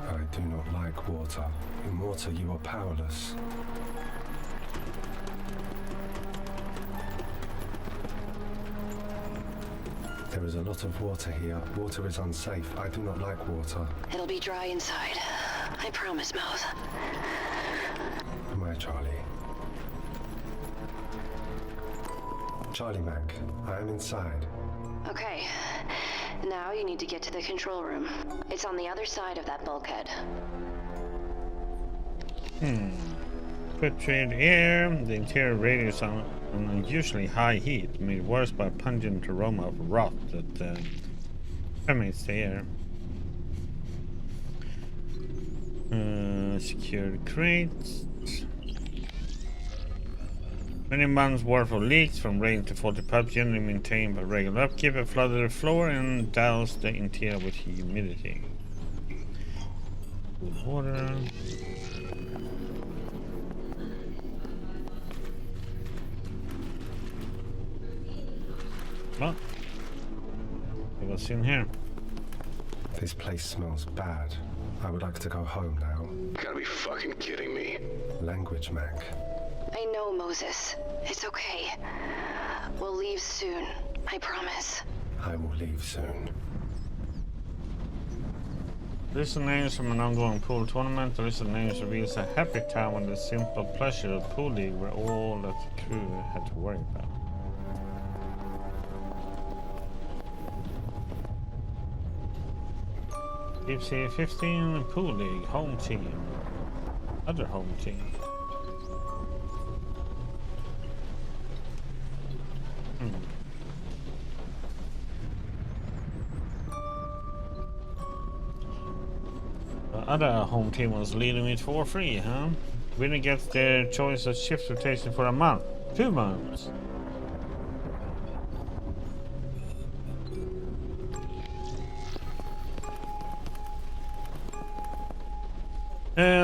I do not like water. In water you are powerless. There is a lot of water here. Water is unsafe. I do not like water. It'll be dry inside. I promise, Mouth. My Charlie. Charlie Mac, I am inside. Okay. Now you need to get to the control room. It's on the other side of that bulkhead. Filtrated air. The interior radiates on an unusually high heat, made worse by a pungent aroma of rot that permeates the air. Secured crates. Many months worth of leaks from rain to faulty pipes generally maintained by regular upkeep have flooded the floor and doused the interior with humidity. Cool water. Well, what's in here? This place smells bad. I would like to go home now. Gotta be fucking kidding me. Language, Mac. I know, Moses. It's okay. We'll leave soon. I promise. I will leave soon. List of names from an ongoing pool tournament. The list of names reveals a happy time when the simple pleasure of pool league were all that the crew had to worry about. Gypsy 15, Pool League, home team. Other home team. The other home team was leading it for free, huh? Winner gets their choice of shift rotation for a month. 2 months.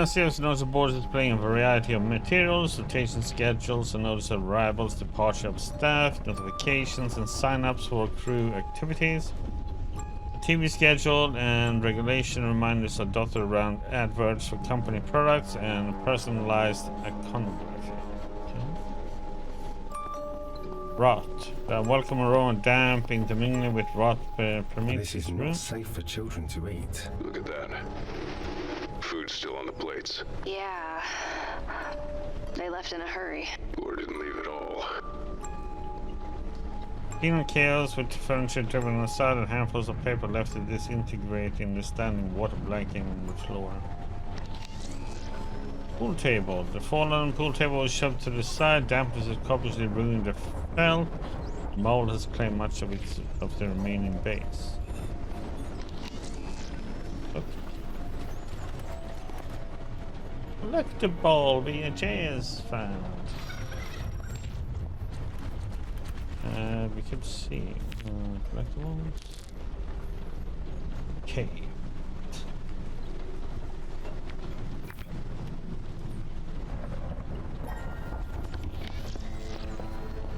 Series notice boards displaying a variety of materials, rotation schedules, a notice of arrivals, departure of staff, notifications, and sign-ups for crew activities. A TV schedule and regulation reminders are dotted around adverts for company products and personalized iconography. Rot. Welcome aroma damp intermingling with rot permits. This is not safe for children to eat. Look at that. Food's still on the plates. Yeah. They left in a hurry. Or didn't leave at all. Penal chaos with furniture driven aside and handfuls of paper left to disintegrate in the standing water blanket on the floor. Pool table. The fallen pool table was shoved to the side. Dampness has copiously ruined the felt. Mold has claimed much of the remaining base. Collectible VHS found. We could see collectibles. Okay.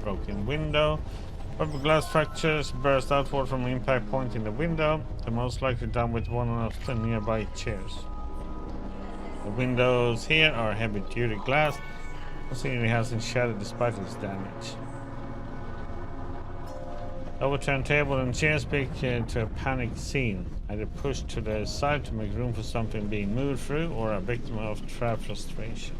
Broken window. Rubber glass fractures burst outward from an impact point in the window. They're most likely done with one of the nearby chairs. The windows here are heavy-duty glass. The scenery hasn't shattered despite its damage. Overturned table and chairs speak to a panic scene, either pushed to the side to make room for something being moved through, or a victim of trap frustration.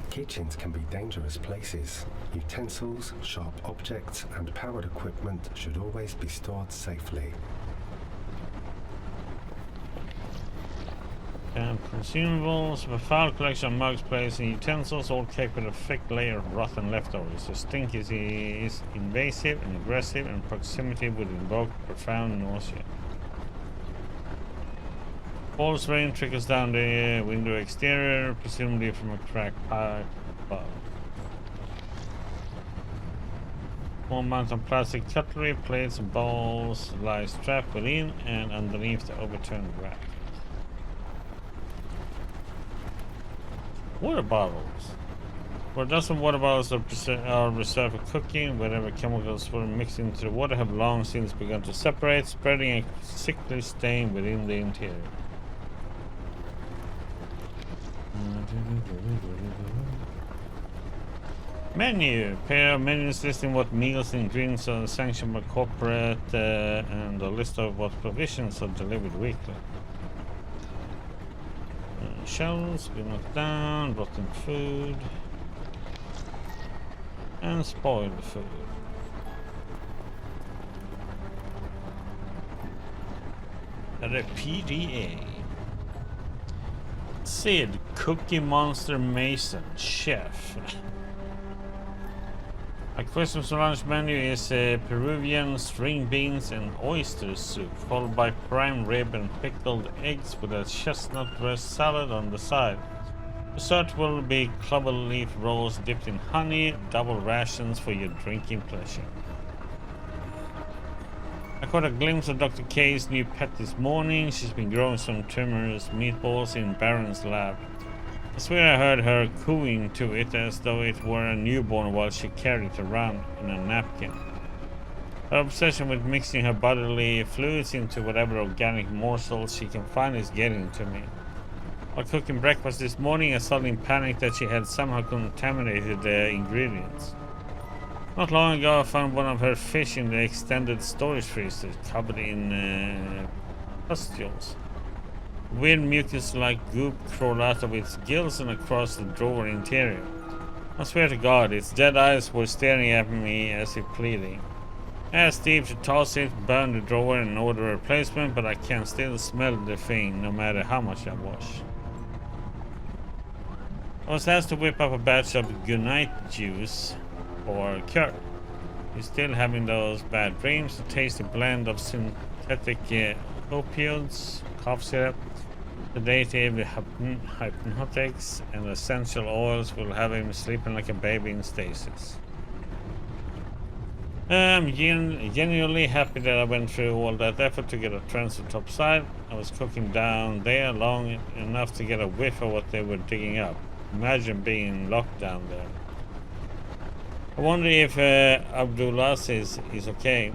Kitchens can be dangerous places. Utensils, sharp objects, and powered equipment should always be stored safely. And consumables, a foul collection of mugs, plates, and utensils, all caked with a thick layer of rotten leftovers. The stink is invasive and aggressive, and proximity would invoke profound nausea. Falls rain trickles down the window exterior, presumably from a cracked pipe above. Small amount of plastic cutlery, plates, and bowls lie strapped within and underneath the overturned rack. Water bottles. For a dozen water bottles are reserved for cooking. Whatever chemicals were mixed into the water have long since begun to separate, spreading a sickly stain within the interior. Menu. Pair of menus listing what meals and drinks are sanctioned by corporate and a list of what provisions are delivered weekly. Shelves been knocked down, rotten food, and spoiled food. The PDA. Sid, Cookie Monster Mason, Chef. A Christmas lunch menu is Peruvian string beans and oyster soup, followed by prime rib and pickled eggs with a chestnut dressed salad on the side. Dessert will be clover leaf rolls dipped in honey, double rations for your drinking pleasure. I caught a glimpse of Dr. K's new pet this morning. She's been growing some tumors, meatballs in Baron's lab. I swear I heard her cooing to it as though it were a newborn while she carried it around in a napkin. Her obsession with mixing her bodily fluids into whatever organic morsels she can find is getting to me. While cooking breakfast this morning, I suddenly panicked that she had somehow contaminated the ingredients. Not long ago, I found one of her fish in the extended storage freezer, covered in pustules. Weird mucus-like goop crawled out of its gills and across the drawer interior. I swear to God, its dead eyes were staring at me as if pleading. I asked Steve to toss it, burn the drawer and order a replacement, but I can still smell the thing no matter how much I wash. I was asked to whip up a batch of goodnight juice for Kurt. He's still having those bad dreams, a tasty blend of synthetic opioids, cough syrup, sedative hypnotics, and essential oils will have him sleeping like a baby in stasis. I'm genuinely happy that I went through all that effort to get a transfer topside. I was cooking down there long enough to get a whiff of what they were digging up. Imagine being locked down there. I wonder if Abdulaziz is okay.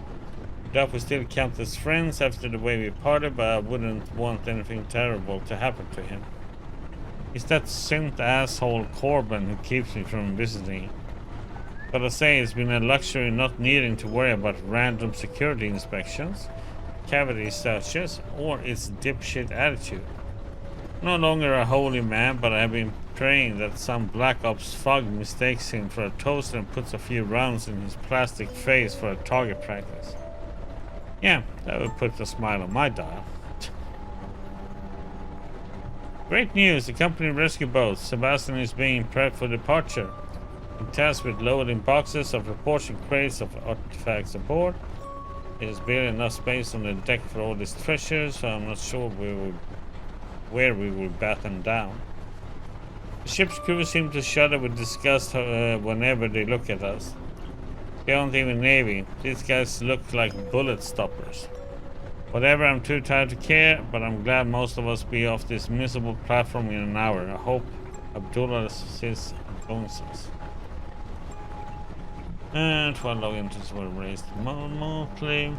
Doubt we still count as friends after the way we parted, but I wouldn't want anything terrible to happen to him. It's that synth asshole Corbin who keeps me from visiting. But I say it's been a luxury not needing to worry about random security inspections, cavity searches, or its dipshit attitude. No longer a holy man, but I have been praying that some Black Ops thug mistakes him for a toaster and puts a few rounds in his plastic face for a target practice. Yeah, that would put a smile on my dial. Great news, the company rescue boat, Sebastian, is being prepped for departure. I'm tasked with loading boxes of reports and crates of artifacts aboard. There's barely enough space on the deck for all this treasure, so I'm not sure where we will bat them down. The ship's crew seem to shudder with disgust whenever they look at us. They aren't even Navy. These guys look like bullet stoppers. Whatever, I'm too tired to care, but I'm glad most of us be off this miserable platform in an hour. I hope Abdulaziz joins us. And 12 logins were raised remotely.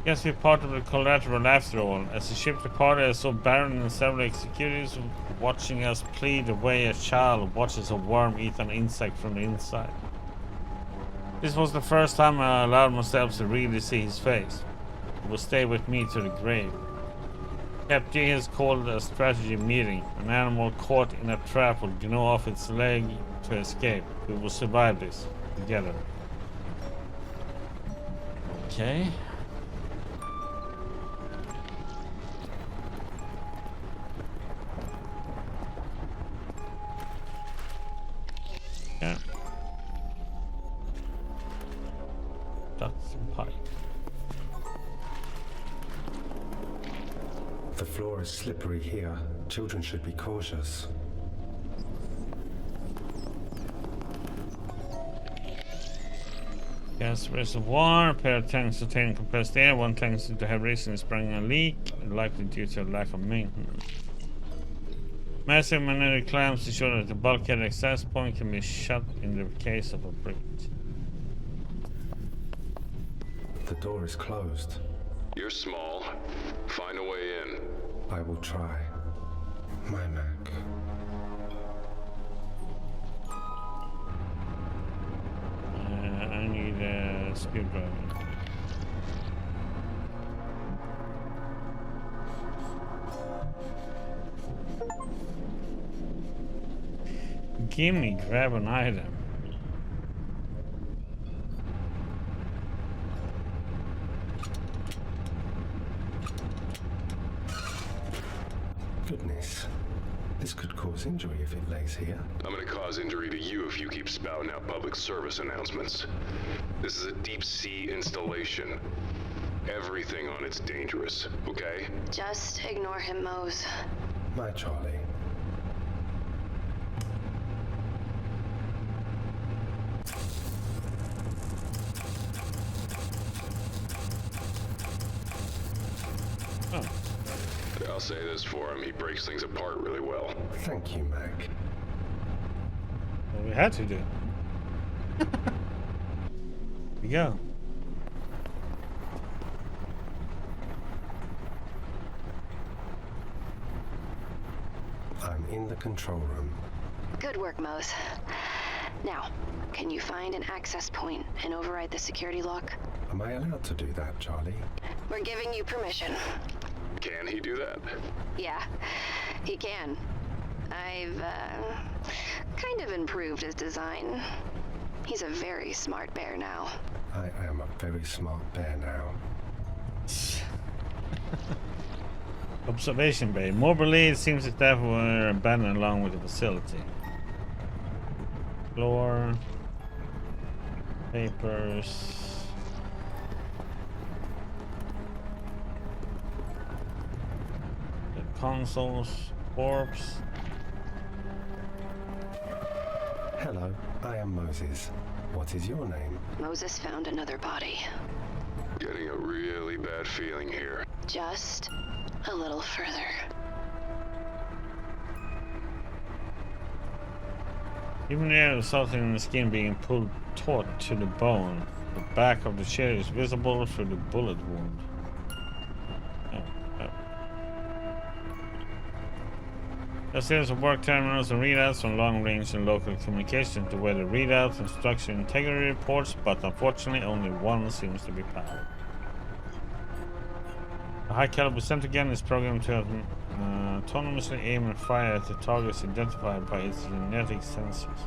Guess we're part of the collateral after all. As the ship departed, I saw Baron and several executives watching us plead the way a child watches a worm eat an insect from the inside. This was the first time I allowed myself to really see his face. It will stay with me to the grave. Cap G has called a strategy meeting. An animal caught in a trap will gnaw off its leg to escape. We will survive this together. Okay. Yeah. Ducks and pipe. The floor is slippery here. Children should be cautious. Gas reservoir, a pair of tanks containing compressed air. One tank seems to have recently sprung a leak, likely due to a lack of maintenance. Massive magnetic clamps ensure that the bulkhead access point can be shut in the case of a breach. The door is closed. You're small. Find a way in. I will try. My Mac. I need a screwdriver. Gimme, grab an item. Goodness. This could cause injury if it lays here. I'm gonna cause injury to you if you keep spouting out public service announcements. This is a deep sea installation. Everything on it's dangerous, okay? Just ignore him, Mose. My Charlie. Oh. I'll say this for him, he breaks things apart really well. Thank you, Mac. Well, we had to do. Here we go. I'm in the control room. Good work, Mose. Now, can you find an access point and override the security lock? Am I allowed to do that, Charlie? We're giving you permission. Can he do that? Yeah, he can. I've, kind of improved his design. He's a very smart bear now. I am a very smart bear now. Observation bay. Morbidly, it seems the staff were abandoned along with the facility. Floor. Papers. The consoles. Corpse. Hello, I am Moses. What is your name? Moses found another body. Getting a really bad feeling here. Just a little further. Even there, resulting in the skin being pulled taut to the bone. The back of the chair is visible through the bullet wound. A series of work terminals and readouts from long-range and local communication to weather readouts and structure integrity reports, but unfortunately only one seems to be powered. The high-caliber Centigan is programmed to autonomously aim and fire at the targets identified by its genetic sensors.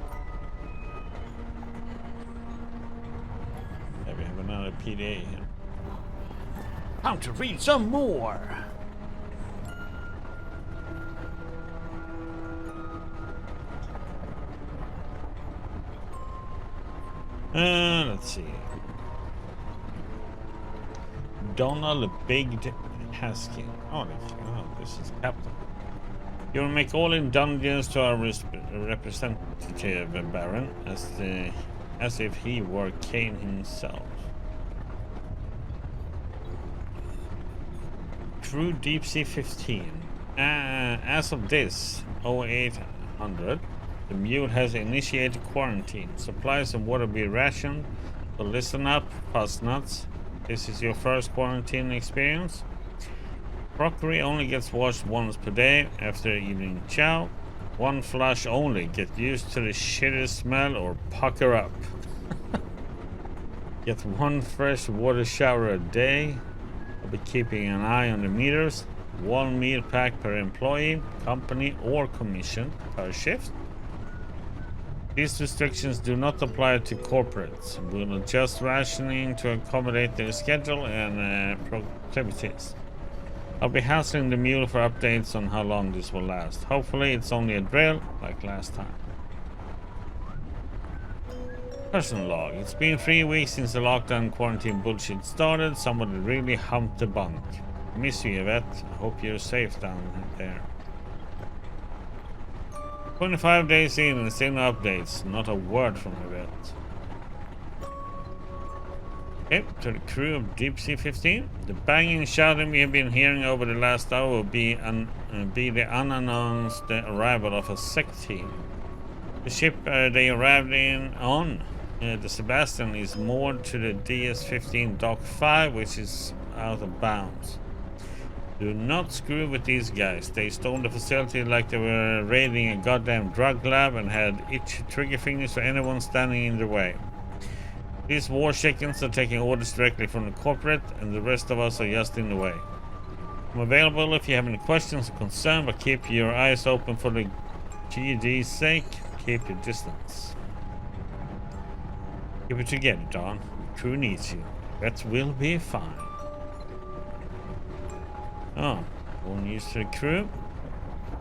There we have another PDA here. Time to read some more! Let's see. Donald Big Haskin. Oh, this is Captain. You will make all indulgence to our representative, Baron, as if he were Kane himself. Crew Deep Sea 15. As of this 0800. The mule has initiated quarantine. Supplies and water be rationed. So listen up, fuzz nuts. This is your first quarantine experience. Crockery only gets washed once per day after evening chow. One flush only. Get used to the shitty smell or pucker up. Get one fresh water shower a day. I'll be keeping an eye on the meters. One meal pack per employee, company or commission per shift. These restrictions do not apply to corporates. We'll adjust rationing to accommodate their schedule and proclivities. I'll be hassling the mule for updates on how long this will last. Hopefully it's only a drill, like last time. Personal log. It's been 3 weeks since the lockdown quarantine bullshit started. Somebody really humped the bunk. Miss you, Yvette. I hope you're safe down there. 25 days in and still no updates. Not a word from Yvette. Okay, to the crew of Deep Sea 15. The banging shouting we have been hearing over the last hour will be the unannounced arrival of a SEC team. The ship they arrived on, the Sebastian, is moored to the DS-15 Dock 5, which is out of bounds. Do not screw with these guys. They stormed the facility like they were raiding a goddamn drug lab and had itchy trigger fingers for anyone standing in their way. These war chickens are taking orders directly from the corporate, and the rest of us are just in the way. I'm available if you have any questions or concerns, but keep your eyes open for the GD's sake. Keep your distance. Keep it together, Don. The crew needs you. That will be fine. Oh, all news to the crew.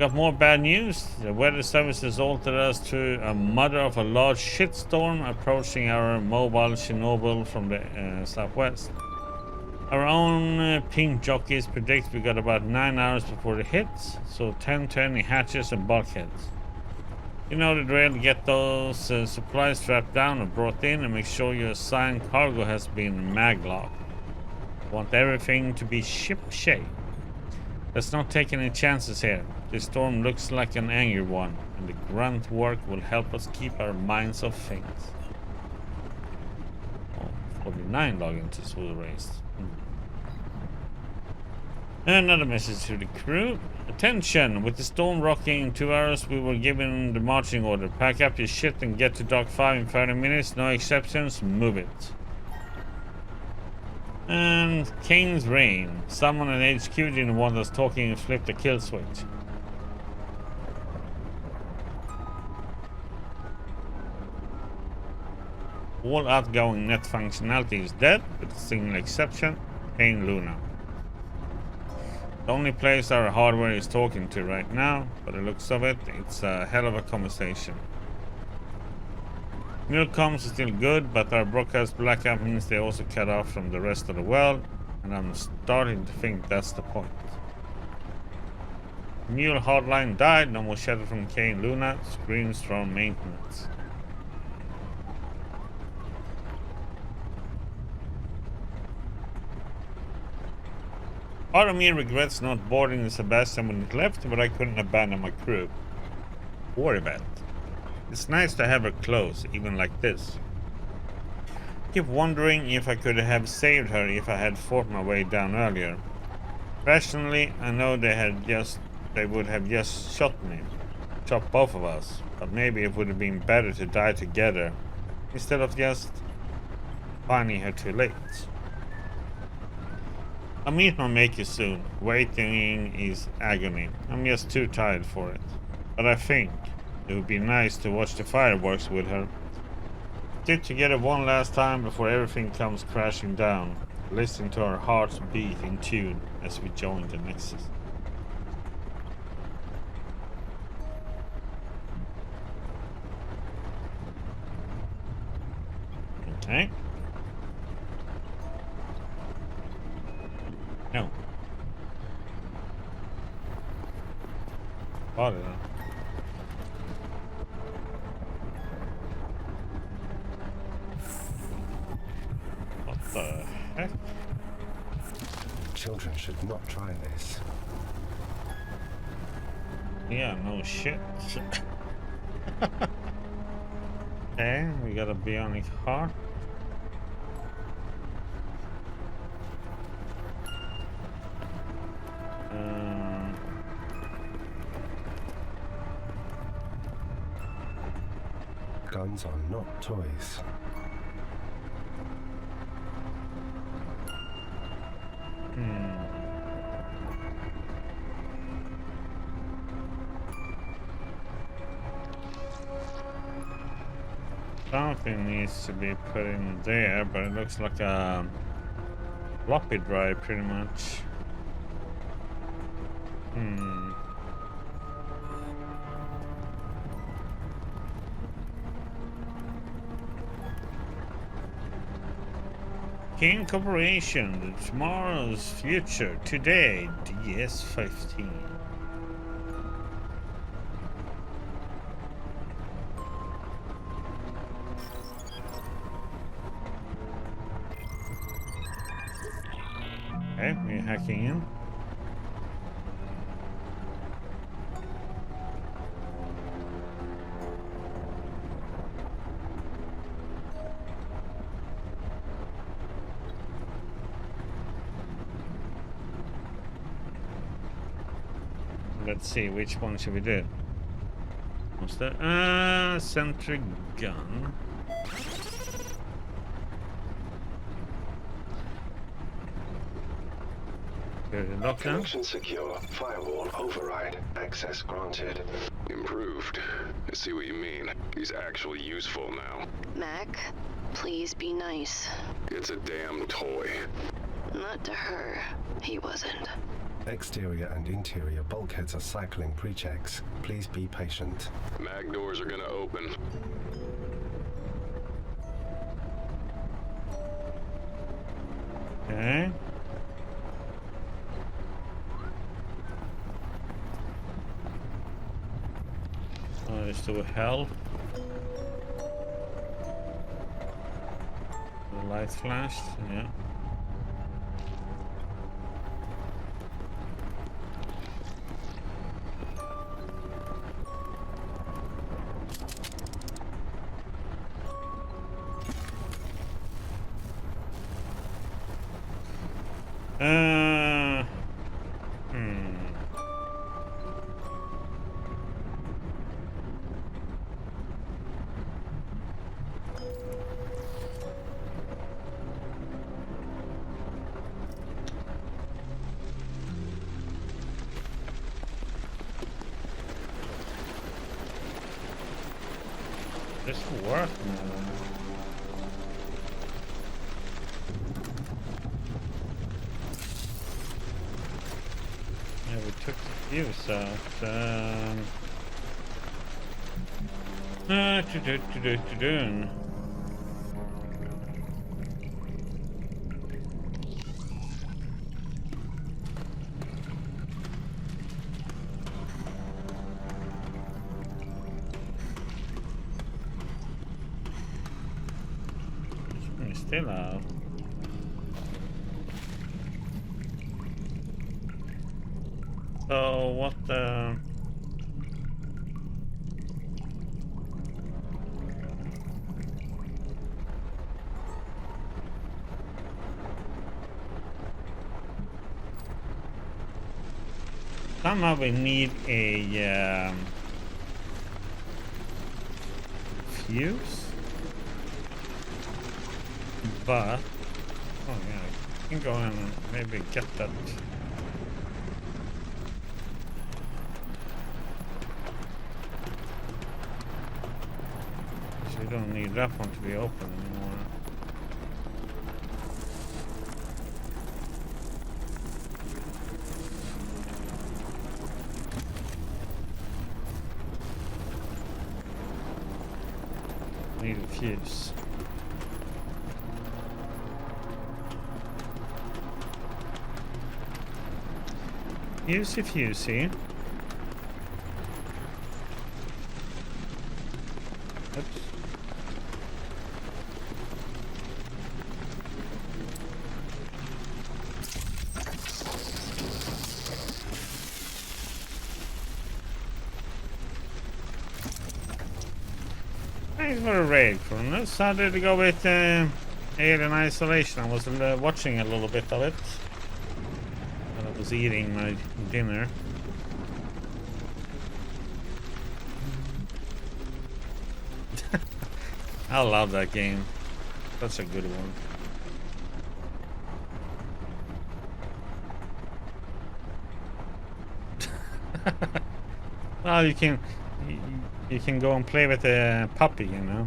Got more bad news. The weather service has altered us to a mother of a large shitstorm approaching our mobile Chernobyl from the southwest. Our own pink jockeys predict we got about 9 hours before the hits, so 10 to any hatches and bulkheads. You know the drill. Get those supplies strapped down and brought in, and make sure your assigned cargo has been maglocked. Want everything to be ship-shape. Let's not take any chances here. This storm looks like an angry one, and the grunt work will help us keep our minds off things. Oh, 49 logins were raised. Another message to the crew. Attention! With the storm rocking in 2 hours, we were given the marching order. Pack up your shit and get to Dock 5 in 30 minutes. No exceptions. Move it. And King's Reign. Someone at HQ didn't want us talking and flipped the kill switch. All outgoing net functionality is dead, with a single exception, Kane Luna. The only place our hardware is talking to right now, by the looks of it, it's a hell of a conversation. Mule comms is still good, but our broadcast blackout means they also cut off from the rest of the world, and I'm starting to think that's the point. Mule hotline died, no more chatter from Kane Luna, screams from maintenance. Part of me regrets not boarding the Sebastian when it left, but I couldn't abandon my crew. Worry about it. It's nice to have her close, even like this. I keep wondering if I could have saved her if I had fought my way down earlier. Rationally, I know they would have just shot me. Shot both of us. But maybe it would have been better to die together, instead of just finding her too late. I'll meet my maker soon. Waiting is agony. I'm just too tired for it. But I think it would be nice to watch the fireworks with her. Stick together one last time before everything comes crashing down. Listen to our hearts beat in tune as we join the Nexus. Okay. No. What is it? What the heck? Children should not try this. Yeah, no shit. Okay, we got a bionic heart. Guns are not toys. Something needs to be put in there, but it looks like a floppy drive pretty much. King Corporation, tomorrow's future, today, DS-15. Okay, we're hacking in. Let's see, which one should we do? What's that? Sentry gun. Lockdown. Connection secure. Firewall override. Access granted. Improved. I see what you mean. He's actually useful now. Mac, please be nice. It's a damn toy. Not to her. He wasn't. Exterior and interior bulkheads are cycling pre-checks. Please be patient. Mag doors are gonna open. Okay. There's still hell. The light flashed, yeah. This will work. fuse out. Still out. So what the... Somehow we need a fuse. But, oh yeah, I can go and maybe get that. So we don't need that one to be open anymore. Need a fuse. Fusey. Oops. Thanks for the raid, Kronos. How did it go with Alien Isolation? I was watching a little bit of it. I was eating my dinner. I love that game. That's a good one. Well, you can go and play with a puppy, you know.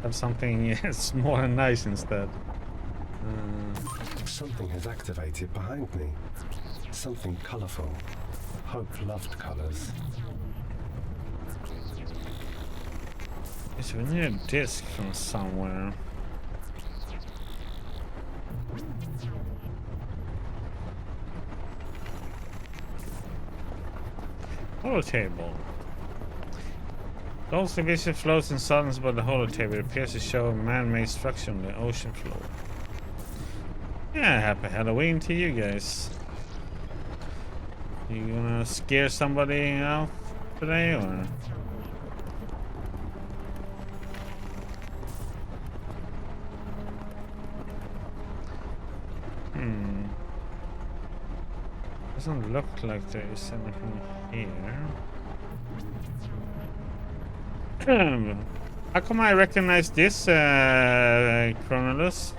Have something small and nice instead. Something has activated behind me. Something colourful. Hope loved colours. Yes, we need a disc from somewhere. Holotable. The whole division floats in silence, but the holotable. It appears to show a man-made structure on the ocean floor. Yeah, happy Halloween to you guys. You gonna scare somebody out today, or? Doesn't look like there is anything here. How come I recognize this, Chronolus?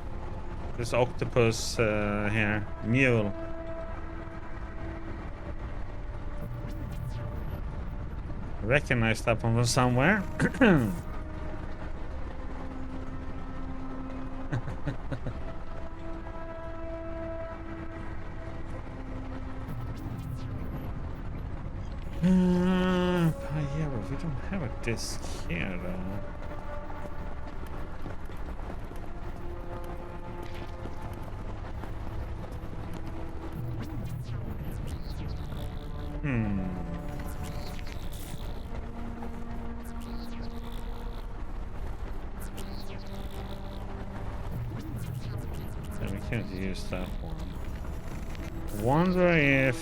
This octopus here, mule. I recognize that one from somewhere. Yeah, but we don't have a disc here though. So we can't use that one. Wonder if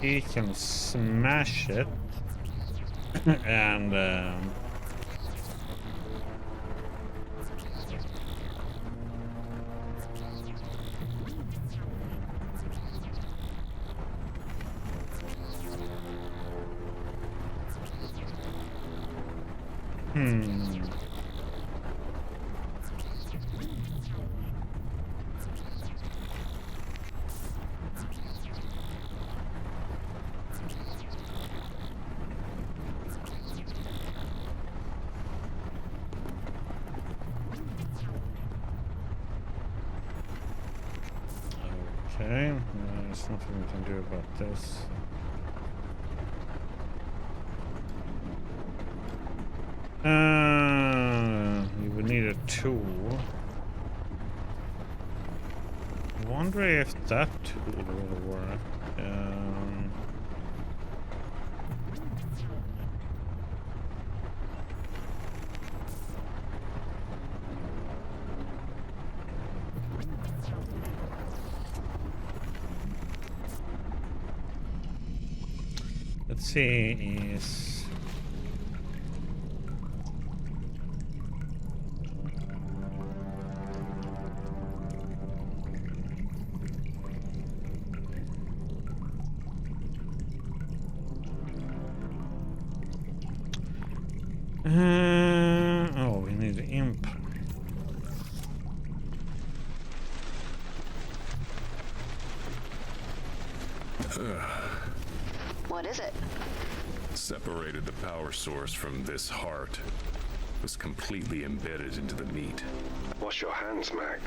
he can smash it and Okay, there's nothing we can do about this. You would need a tool. I wonder if that tool will work. Let's see, is oh, we need the imp. What is it? Separated the power source from this heart. It was completely embedded into the meat. Wash your hands, Mac.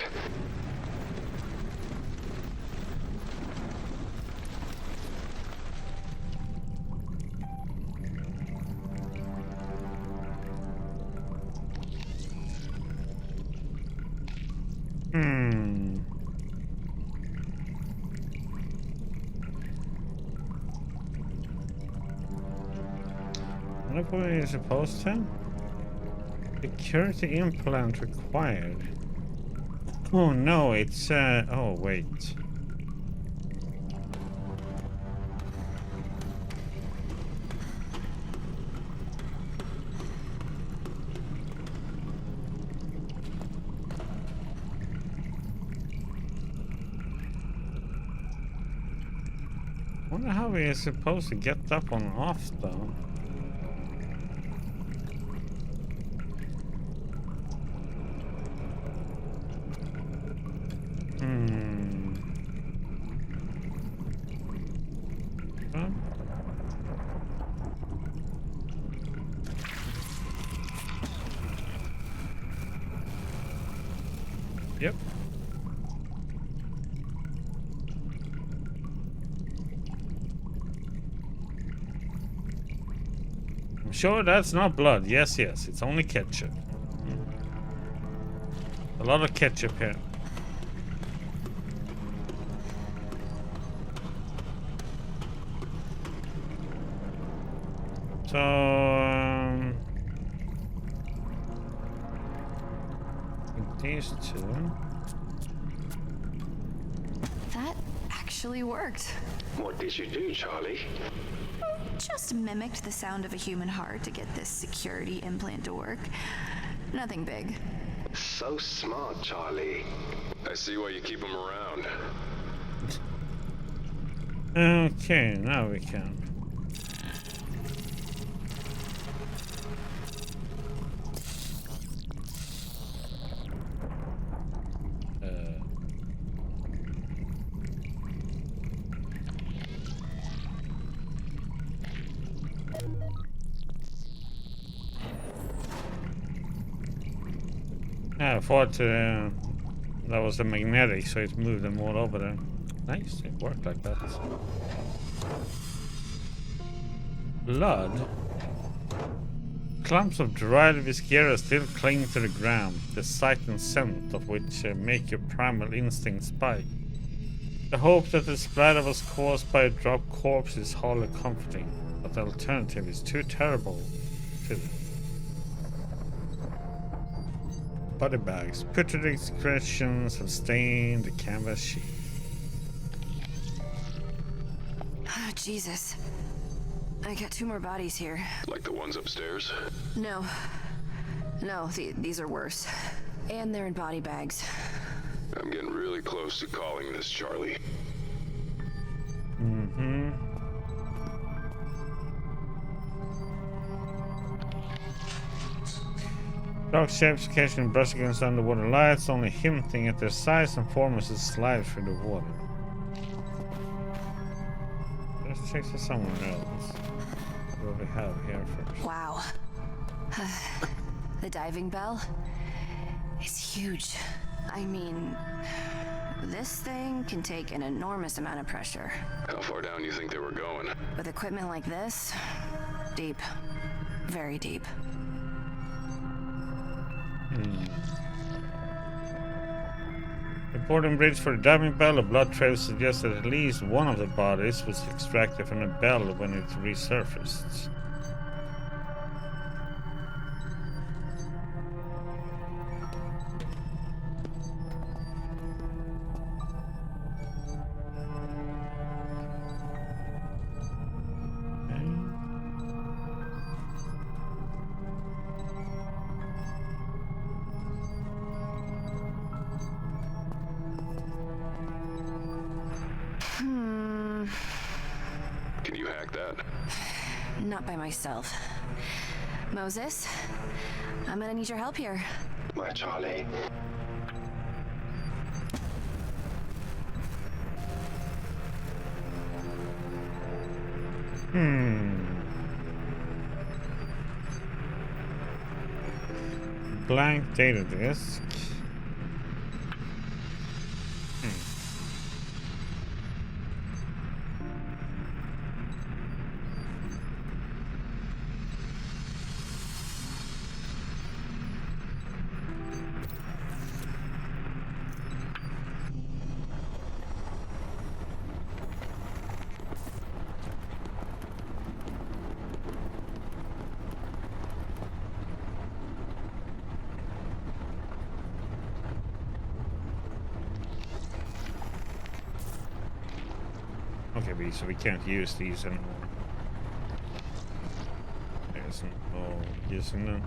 What are we supposed to? Security implant required. Oh no, it's oh wait. Wonder how we are supposed to get that one off though. Yep. I'm sure that's not blood. Yes, yes, it's only ketchup. A lot of ketchup here. So, these two. That actually worked. What did you do, Charlie? Just mimicked the sound of a human heart to get this security implant to work. Nothing big. So smart, Charlie. I see why you keep him around. Okay, now we can. I thought that was the magnetic, so it moved them all over there. Nice, it worked like that. Blood? Clumps of dried viscera still cling to the ground, the sight and scent of which make your primal instinct spike. The hope that the splatter was caused by a dropped corpse is hardly comforting, but the alternative is too terrible to body bags. Putrid excretions have stained the canvas sheet. Oh, Jesus. I got 2 more bodies here. Like the ones upstairs? No. No, these are worse. And they're in body bags. I'm getting really close to calling this, Charlie. Mm-hmm. Dark shapes occasionally brush against underwater lights, only hinting at their size and form as it slides through the water. Let's check for someone else. What do we have here first? Wow. The diving bell? It's huge. I mean, This thing can take an enormous amount of pressure. How far down do you think they were going? With equipment like this, deep. Very deep. Reporting bridge for the diving bell. A blood trail suggests that at least one of the bodies was extracted from the bell when it resurfaced. Can you hack that? Not by myself. Moses, I'm gonna need your help here. My Charlie. Blank data disk. Okay, so we can't use these anymore. There's no using them.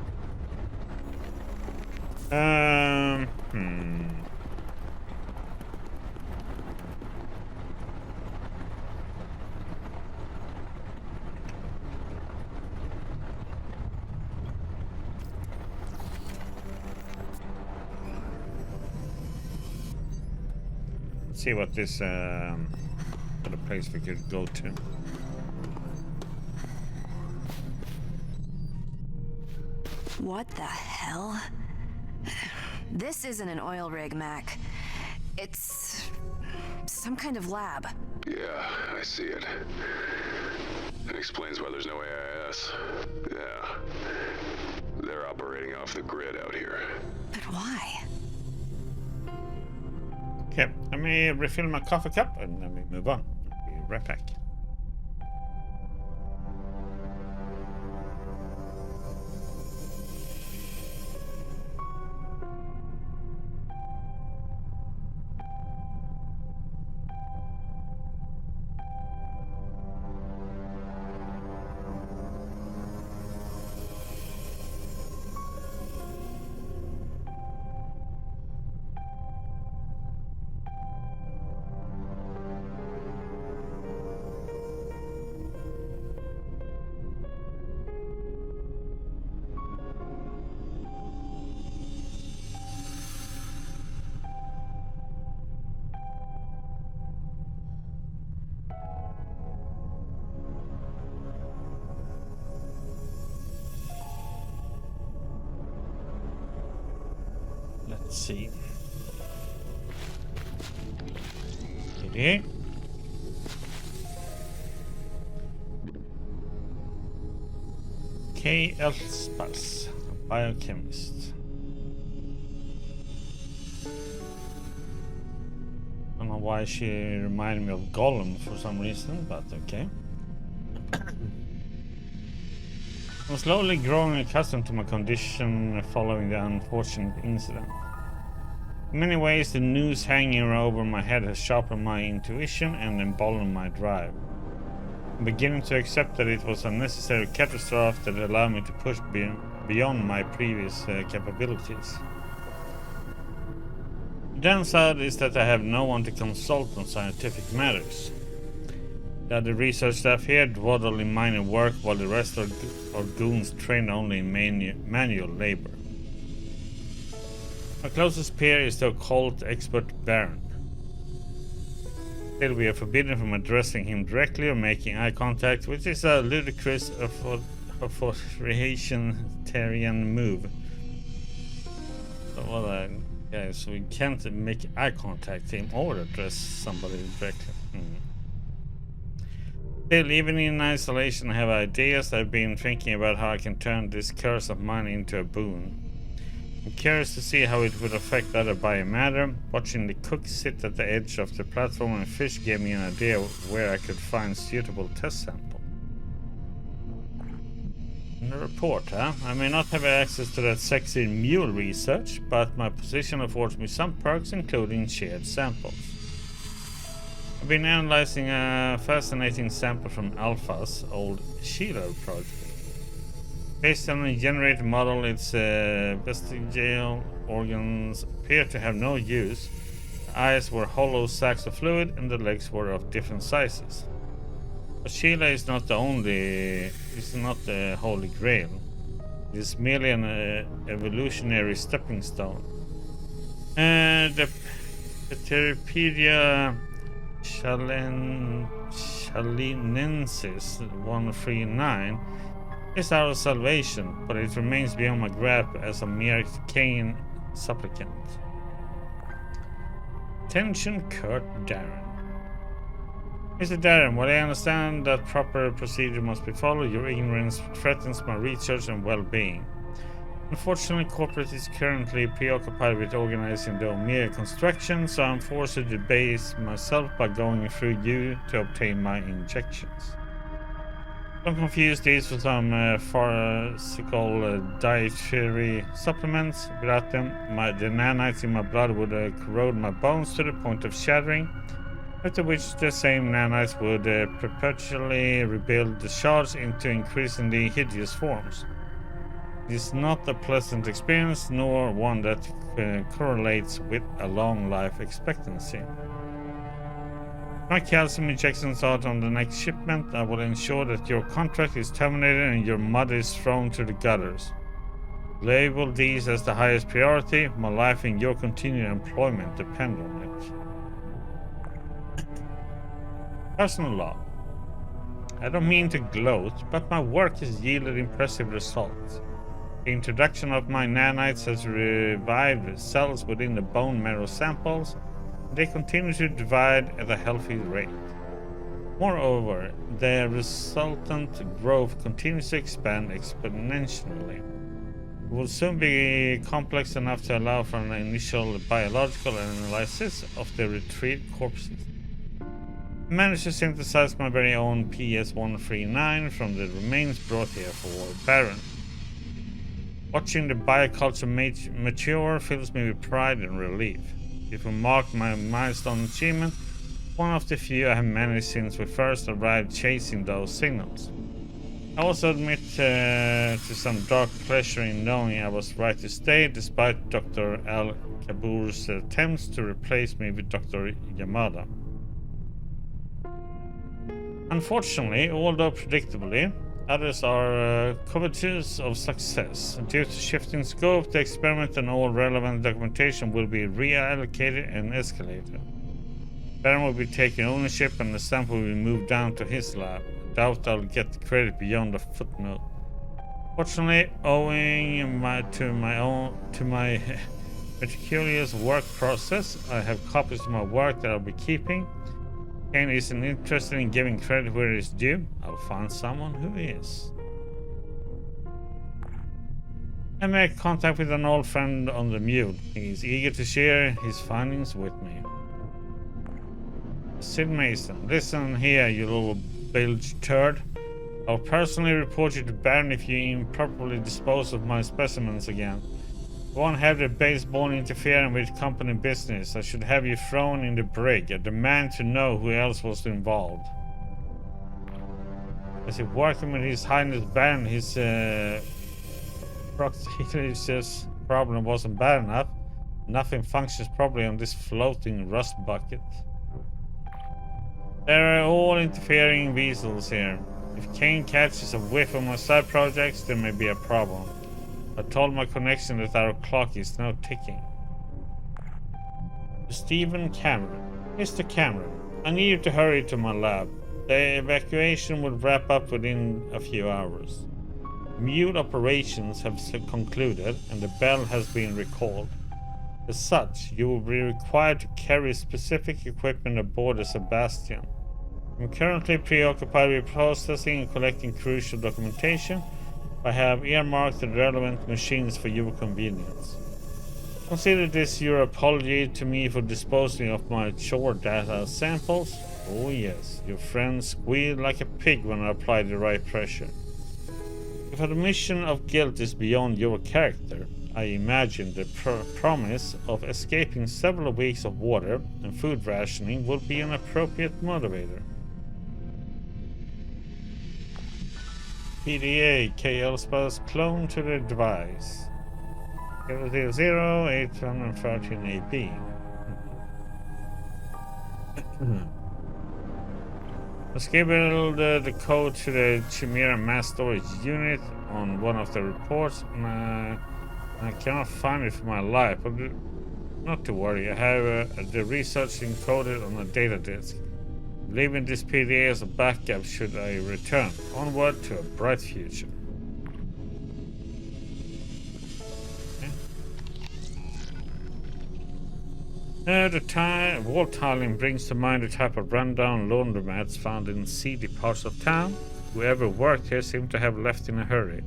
Let's see what this other place we could go to. What the hell? This isn't an oil rig, Mac. It's some kind of lab. Yeah, I see it. That explains why there's no AIS. Yeah. They're operating off the grid out here. But why? Okay, let me refill my coffee cup and then we move on. I'll be right back. Let's see. Okay. K. Elspas, biochemist. I don't know why she reminded me of Gollum for some reason, but okay. I'm slowly growing accustomed to my condition following the unfortunate incident. In many ways, the news hanging over my head has sharpened my intuition and emboldened my drive. I'm beginning to accept that it was a necessary catastrophe that allowed me to push beyond my previous capabilities. The downside is that I have no one to consult on scientific matters. The other research staff here dawdle in minor work while the rest are goons trained only in manual labor. My closest peer is the occult expert Baron. Still, we are forbidden from addressing him directly or making eye contact, which is a ludicrous authoritarian move. So what Okay, so we can't make eye contact him or address somebody directly. Still, even in isolation, I have ideas. I've been thinking about how I can turn this curse of mine into a boon. I'm curious to see how it would affect other biomatter. Watching the cook sit at the edge of the platform and fish gave me an idea of where I could find suitable test samples. In the report, huh? I may not have access to that sexy mule research, but my position affords me some perks, including shared samples. I've been analyzing a fascinating sample from Alpha's old Sheila project. Based on a generated model, its vestigial organs appear to have no use. The eyes were hollow sacks of fluid, and the legs were of different sizes. But Sheila is not the holy grail. It is merely an evolutionary stepping stone. The Pteropedia Chalinensis 139 is our salvation, but it remains beyond my grasp as a mere cane supplicant. Attention, Kurt Darren. Mr. Darren, while I understand that proper procedure must be followed, your ignorance threatens my research and well-being. Unfortunately, corporate is currently preoccupied with organizing the Omega construction, so I'm forced to debase myself by going through you to obtain my injections. Don't confuse these with some farcical dietary supplements. Without them, the nanites in my blood would corrode my bones to the point of shattering, after which the same nanites would perpetually rebuild the shards into increasingly hideous forms. It is not a pleasant experience, nor one that correlates with a long life expectancy. My calcium injections out on the next shipment. I will ensure that your contract is terminated and your mother is thrown to the gutters. Label these as the highest priority. My life and your continued employment depend on it. Personal law. I don't mean to gloat, but my work has yielded impressive results. The introduction of my nanites has revived cells within the bone marrow samples. They continue to divide at a healthy rate. Moreover, the resultant growth continues to expand exponentially. It will soon be complex enough to allow for an initial biological analysis of the retrieved corpses. I managed to synthesize my very own PS-139 from the remains brought here for Baron. Watching the bioculture mature fills me with pride and relief. It will mark my milestone achievement, one of the few I have managed since we first arrived chasing those signals. I also admit to some dark pleasure in knowing I was right to stay, despite Dr. Al-Kabur's attempts to replace me with Dr. Yamada. Unfortunately, although predictably, others are covetous of success. Due to shifting scope, the experiment and all relevant documentation will be reallocated and escalated. Baron will be taking ownership and the sample will be moved down to his lab. I doubt I'll get the credit beyond a footnote. Fortunately, owing to my meticulous work process, I have copies of my work that I'll be keeping. Kane isn't interested in giving credit where it is due. I'll find someone who is. I make contact with an old friend on the mule. He is eager to share his findings with me. Sid Mason, listen here, you little bilge turd. I'll personally report you to Baron if you improperly dispose of my specimens again. I won't have the baseball interfering with company business. I should have you thrown in the brig. I demand to know who else was involved. As he working with His Highness Baron, his prosthesis problem wasn't bad enough. Nothing functions properly on this floating rust bucket. There are all interfering vessels here. If Kane catches a whiff of my side projects, there may be a problem. I told my connection that our clock is now ticking. Stephen Cameron. Mr. Cameron, I need you to hurry to my lab. The evacuation will wrap up within a few hours. Mute operations have concluded and the bell has been recalled. As such, you will be required to carry specific equipment aboard the Sebastian. I'm currently preoccupied with processing and collecting crucial documentation. I have earmarked the relevant machines for your convenience. Consider this your apology to me for disposing of my chore data samples. Oh yes, your friend squealed like a pig when I applied the right pressure. If admission of guilt is beyond your character, I imagine the promise of escaping several weeks of water and food rationing will be an appropriate motivator. PDA KL spells clone to the device. 00813 AB. I scribbled the code to the Chimera mass storage unit on one of the reports, and I cannot find it for my life. But not to worry, I have the research encoded on a data disk. Leaving this PDA as a backup should I return. Onward to a bright future. The wall tiling brings to mind the type of rundown laundromats found in seedy parts of town. Whoever worked here seemed to have left in a hurry,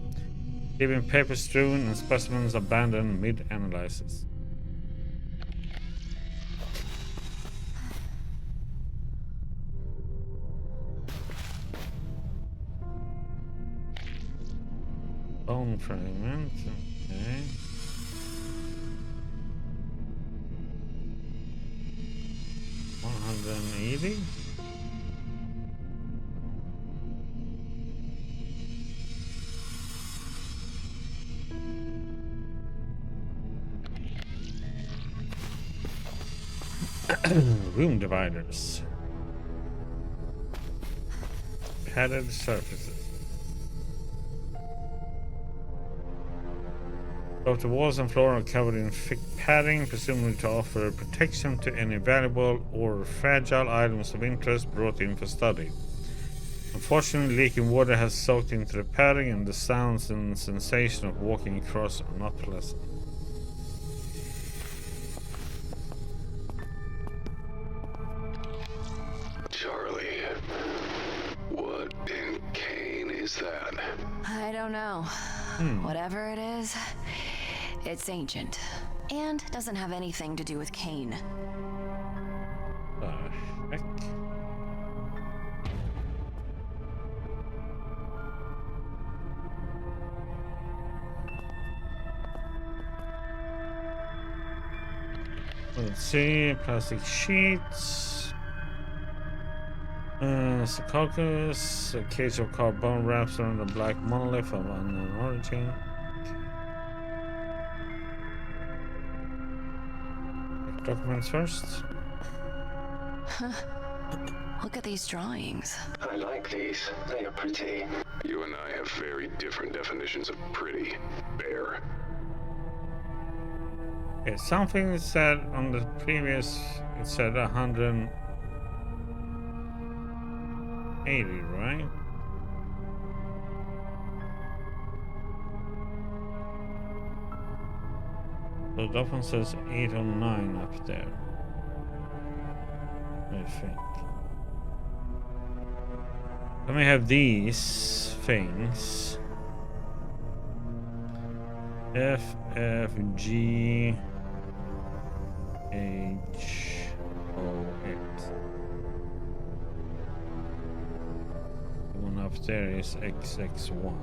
leaving paper strewn and specimens abandoned mid-analysis. Bone fragment, okay. $180. Room dividers. Padded surfaces. Both the walls and floor are covered in thick padding, presumably to offer protection to any valuable or fragile items of interest brought in for study. Unfortunately, leaking water has soaked into the padding, and the sounds and sensation of walking across are not pleasant. Charlie, what in Kane is that? I don't know. Whatever it is, it's ancient. And doesn't have anything to do with Kane. Heck? Let's see, plastic sheets. Sarcophagus, a cage of carved bone wraps around a black monolith of unknown origin. Documents first. Look at these drawings. I like these. They are pretty. You and I have very different definitions of pretty. Bear. Okay, something said on the previous, it said 180, right? So that one says 809 up there, I think. Then we have these things. F, F, G, H, O, X. The one up there is XX1.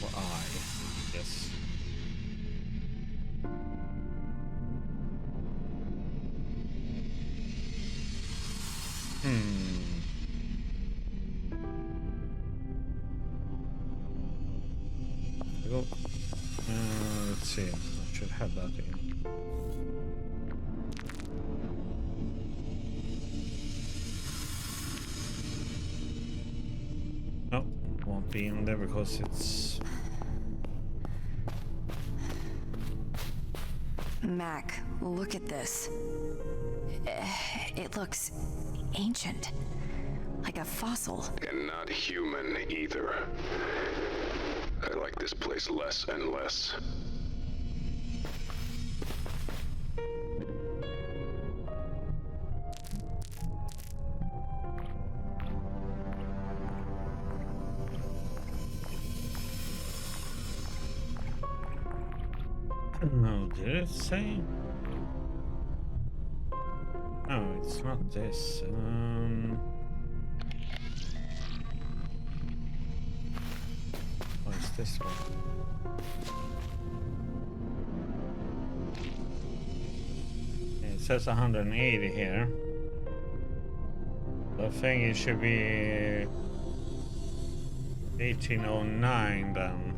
For I, yes. Let's see. I should have that in. No, won't be in there because it's. Mac, look at this. It looks ancient. Like a fossil. And not human either. I like this place less and less. No, did it say? No, it's not this. What is this one? It says 180 here. I think it should be 1809 then.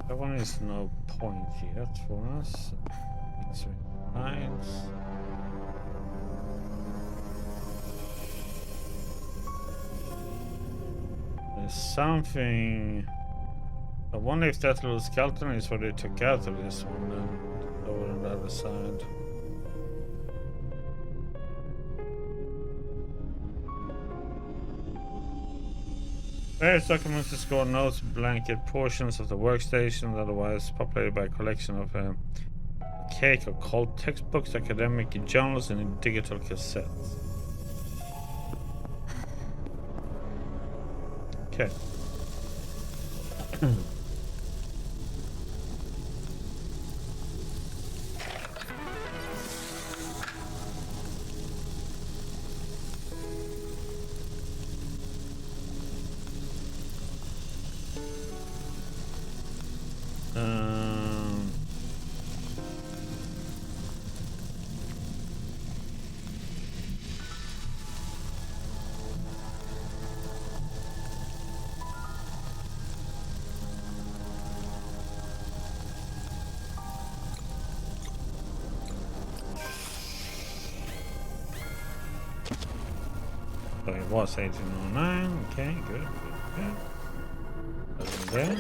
That one is no point yet for us. It's lines. There's something. I wonder if that little skeleton is what they took out of this one then over on the other side. Various documents to score notes, blanket portions of the workstation, otherwise populated by a collection of cake or cult textbooks, academic journals, and digital cassettes. Okay. So it was 1809. Okay, good, good, good.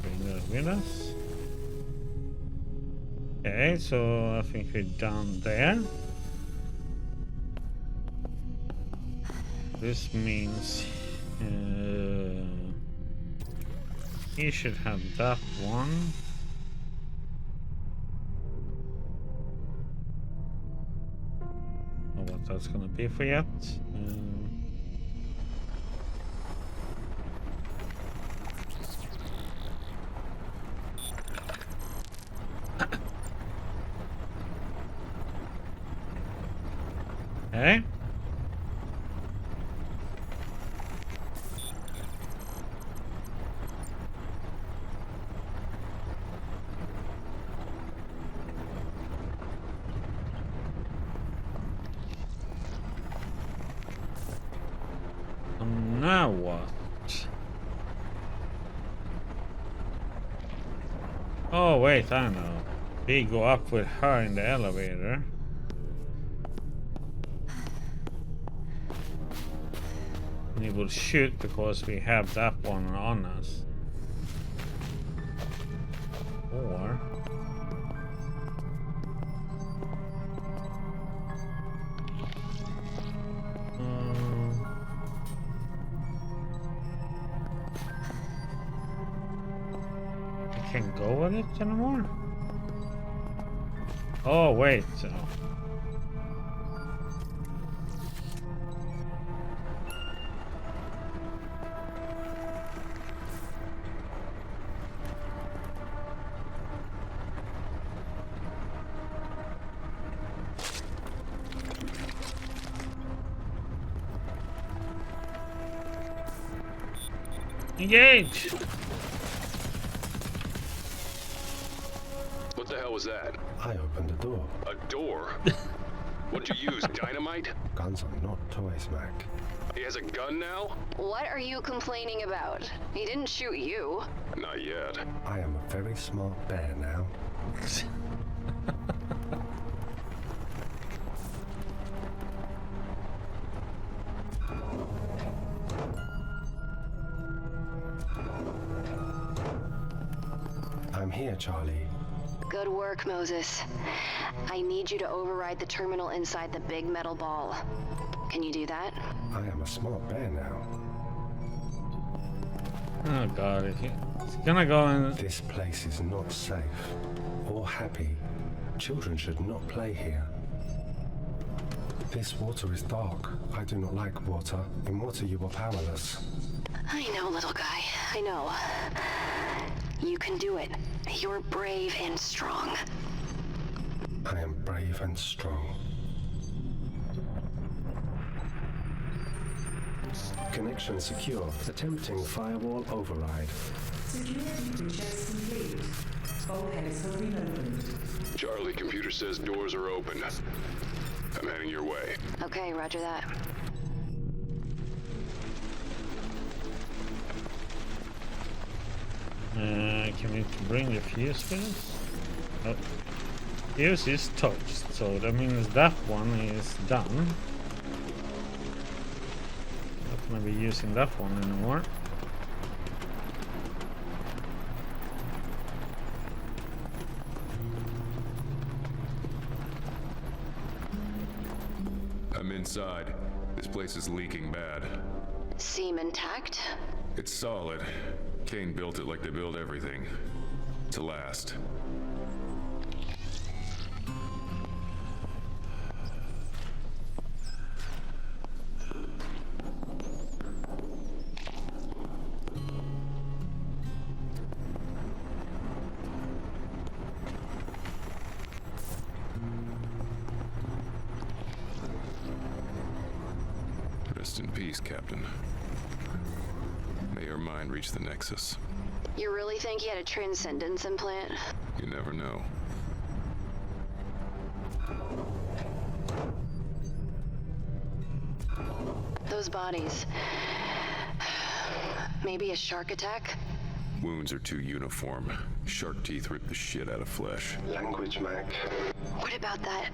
Bring that with us. Okay, so I think we're done there. This means he should have that one. Know what that's gonna be for yet. Okay. Now what? Oh wait, I know. We go up with her in the elevator. And he will shoot because we have that one on us. Or can't go with it anymore? Oh, wait. Engage! What the hell was that? I opened the door. A door? What'd you use, dynamite? Guns are not toys, Mac. He has a gun now? What are you complaining about? He didn't shoot you. Not yet. I am a very smart bear now. I'm here, Charlie. Good work, Moses. I need you to override the terminal inside the big metal ball. Can you do that? I am a smart bear now. Oh god, if it's gonna go in. This place is not safe or happy. Children should not play here. This water is dark. I do not like water. In water you are powerless. I know, little guy. I know. You can do it. You're brave and strong. I am brave and strong. Connection secure. Attempting firewall override. Security checks complete. All heads have been opened. Charlie, computer says doors are open. I'm heading your way. Okay, roger that. Can we bring the fuse with us? Oh. Fuse is touched, so that means that one is done. Not gonna be using that one anymore. I'm inside. This place is leaking bad. Seem intact? It's solid. Kane built it like they build everything. To last. Rest in peace, Captain. May your mind reach the Nexus. You really think he had a transcendence implant? You never know. Those bodies. Maybe a shark attack? Wounds are too uniform. Shark teeth rip the shit out of flesh. Language, Mac. What about that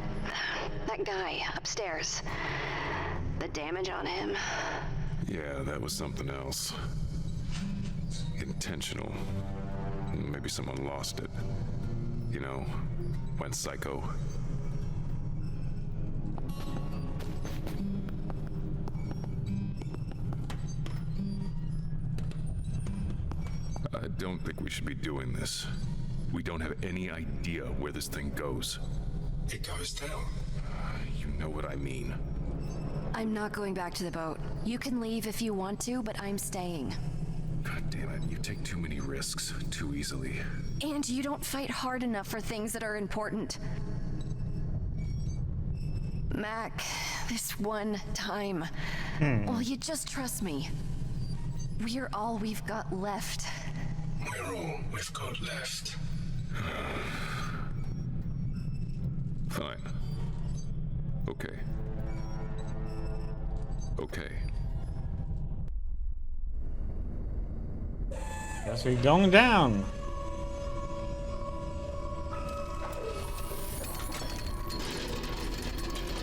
guy upstairs? The damage on him? Yeah, that was something else. Intentional. Maybe someone lost it. You know, went psycho. I don't think we should be doing this. We don't have any idea where this thing goes. It goes down. You know what I mean. I'm not going back to the boat. You can leave if you want to, but I'm staying. God damn it, you take too many risks too easily. And you don't fight hard enough for things that are important. Mac, this one time. Will you just trust me? We're all we've got left. We're all we've got left. Fine. Okay. Okay. Guess we're going down.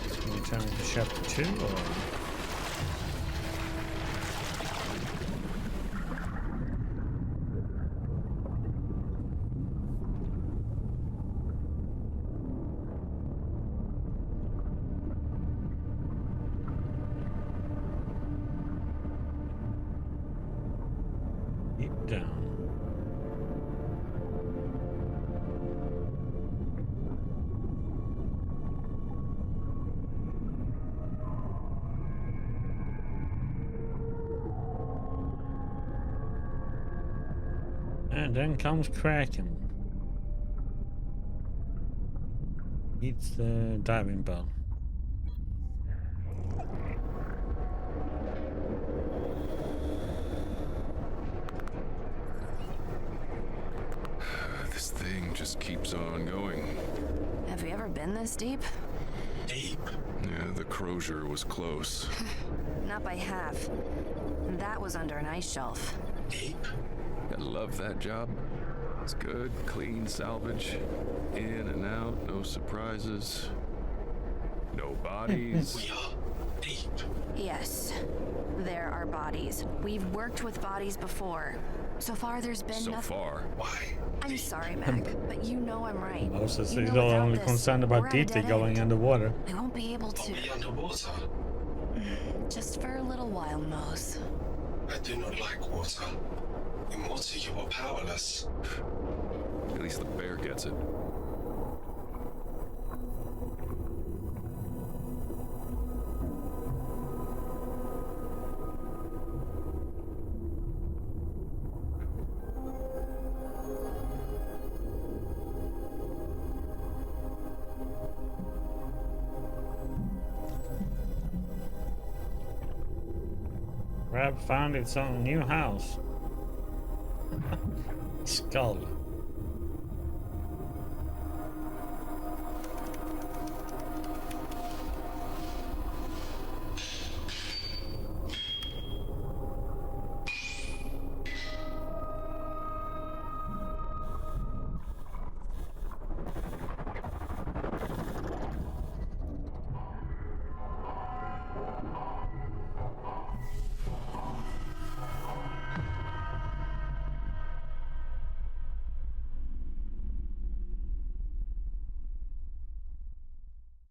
Can we turn to chapter 2 or? Down. And then comes Kraken. Eats the diving bell. This thing just keeps on going. Have we ever been this deep? Deep. Yeah, the Crozier was close. Not by half. That was under an ice shelf. Deep. I love that job. It's good, clean salvage. In and out, no surprises. No bodies. We are deep. Yes, there are bodies. We've worked with bodies before. So far, there's been So nothing. far. Why? I'm sorry, Mac, but you know I'm right. Moses You is know without only this, concerned we're about at a DT dead going end. underwater. We won't be able Are to. we underwater? Just for a little while, Mose. I do not like water. In water, you are powerless. At least the bear gets it. Rab found its own new house. Skull.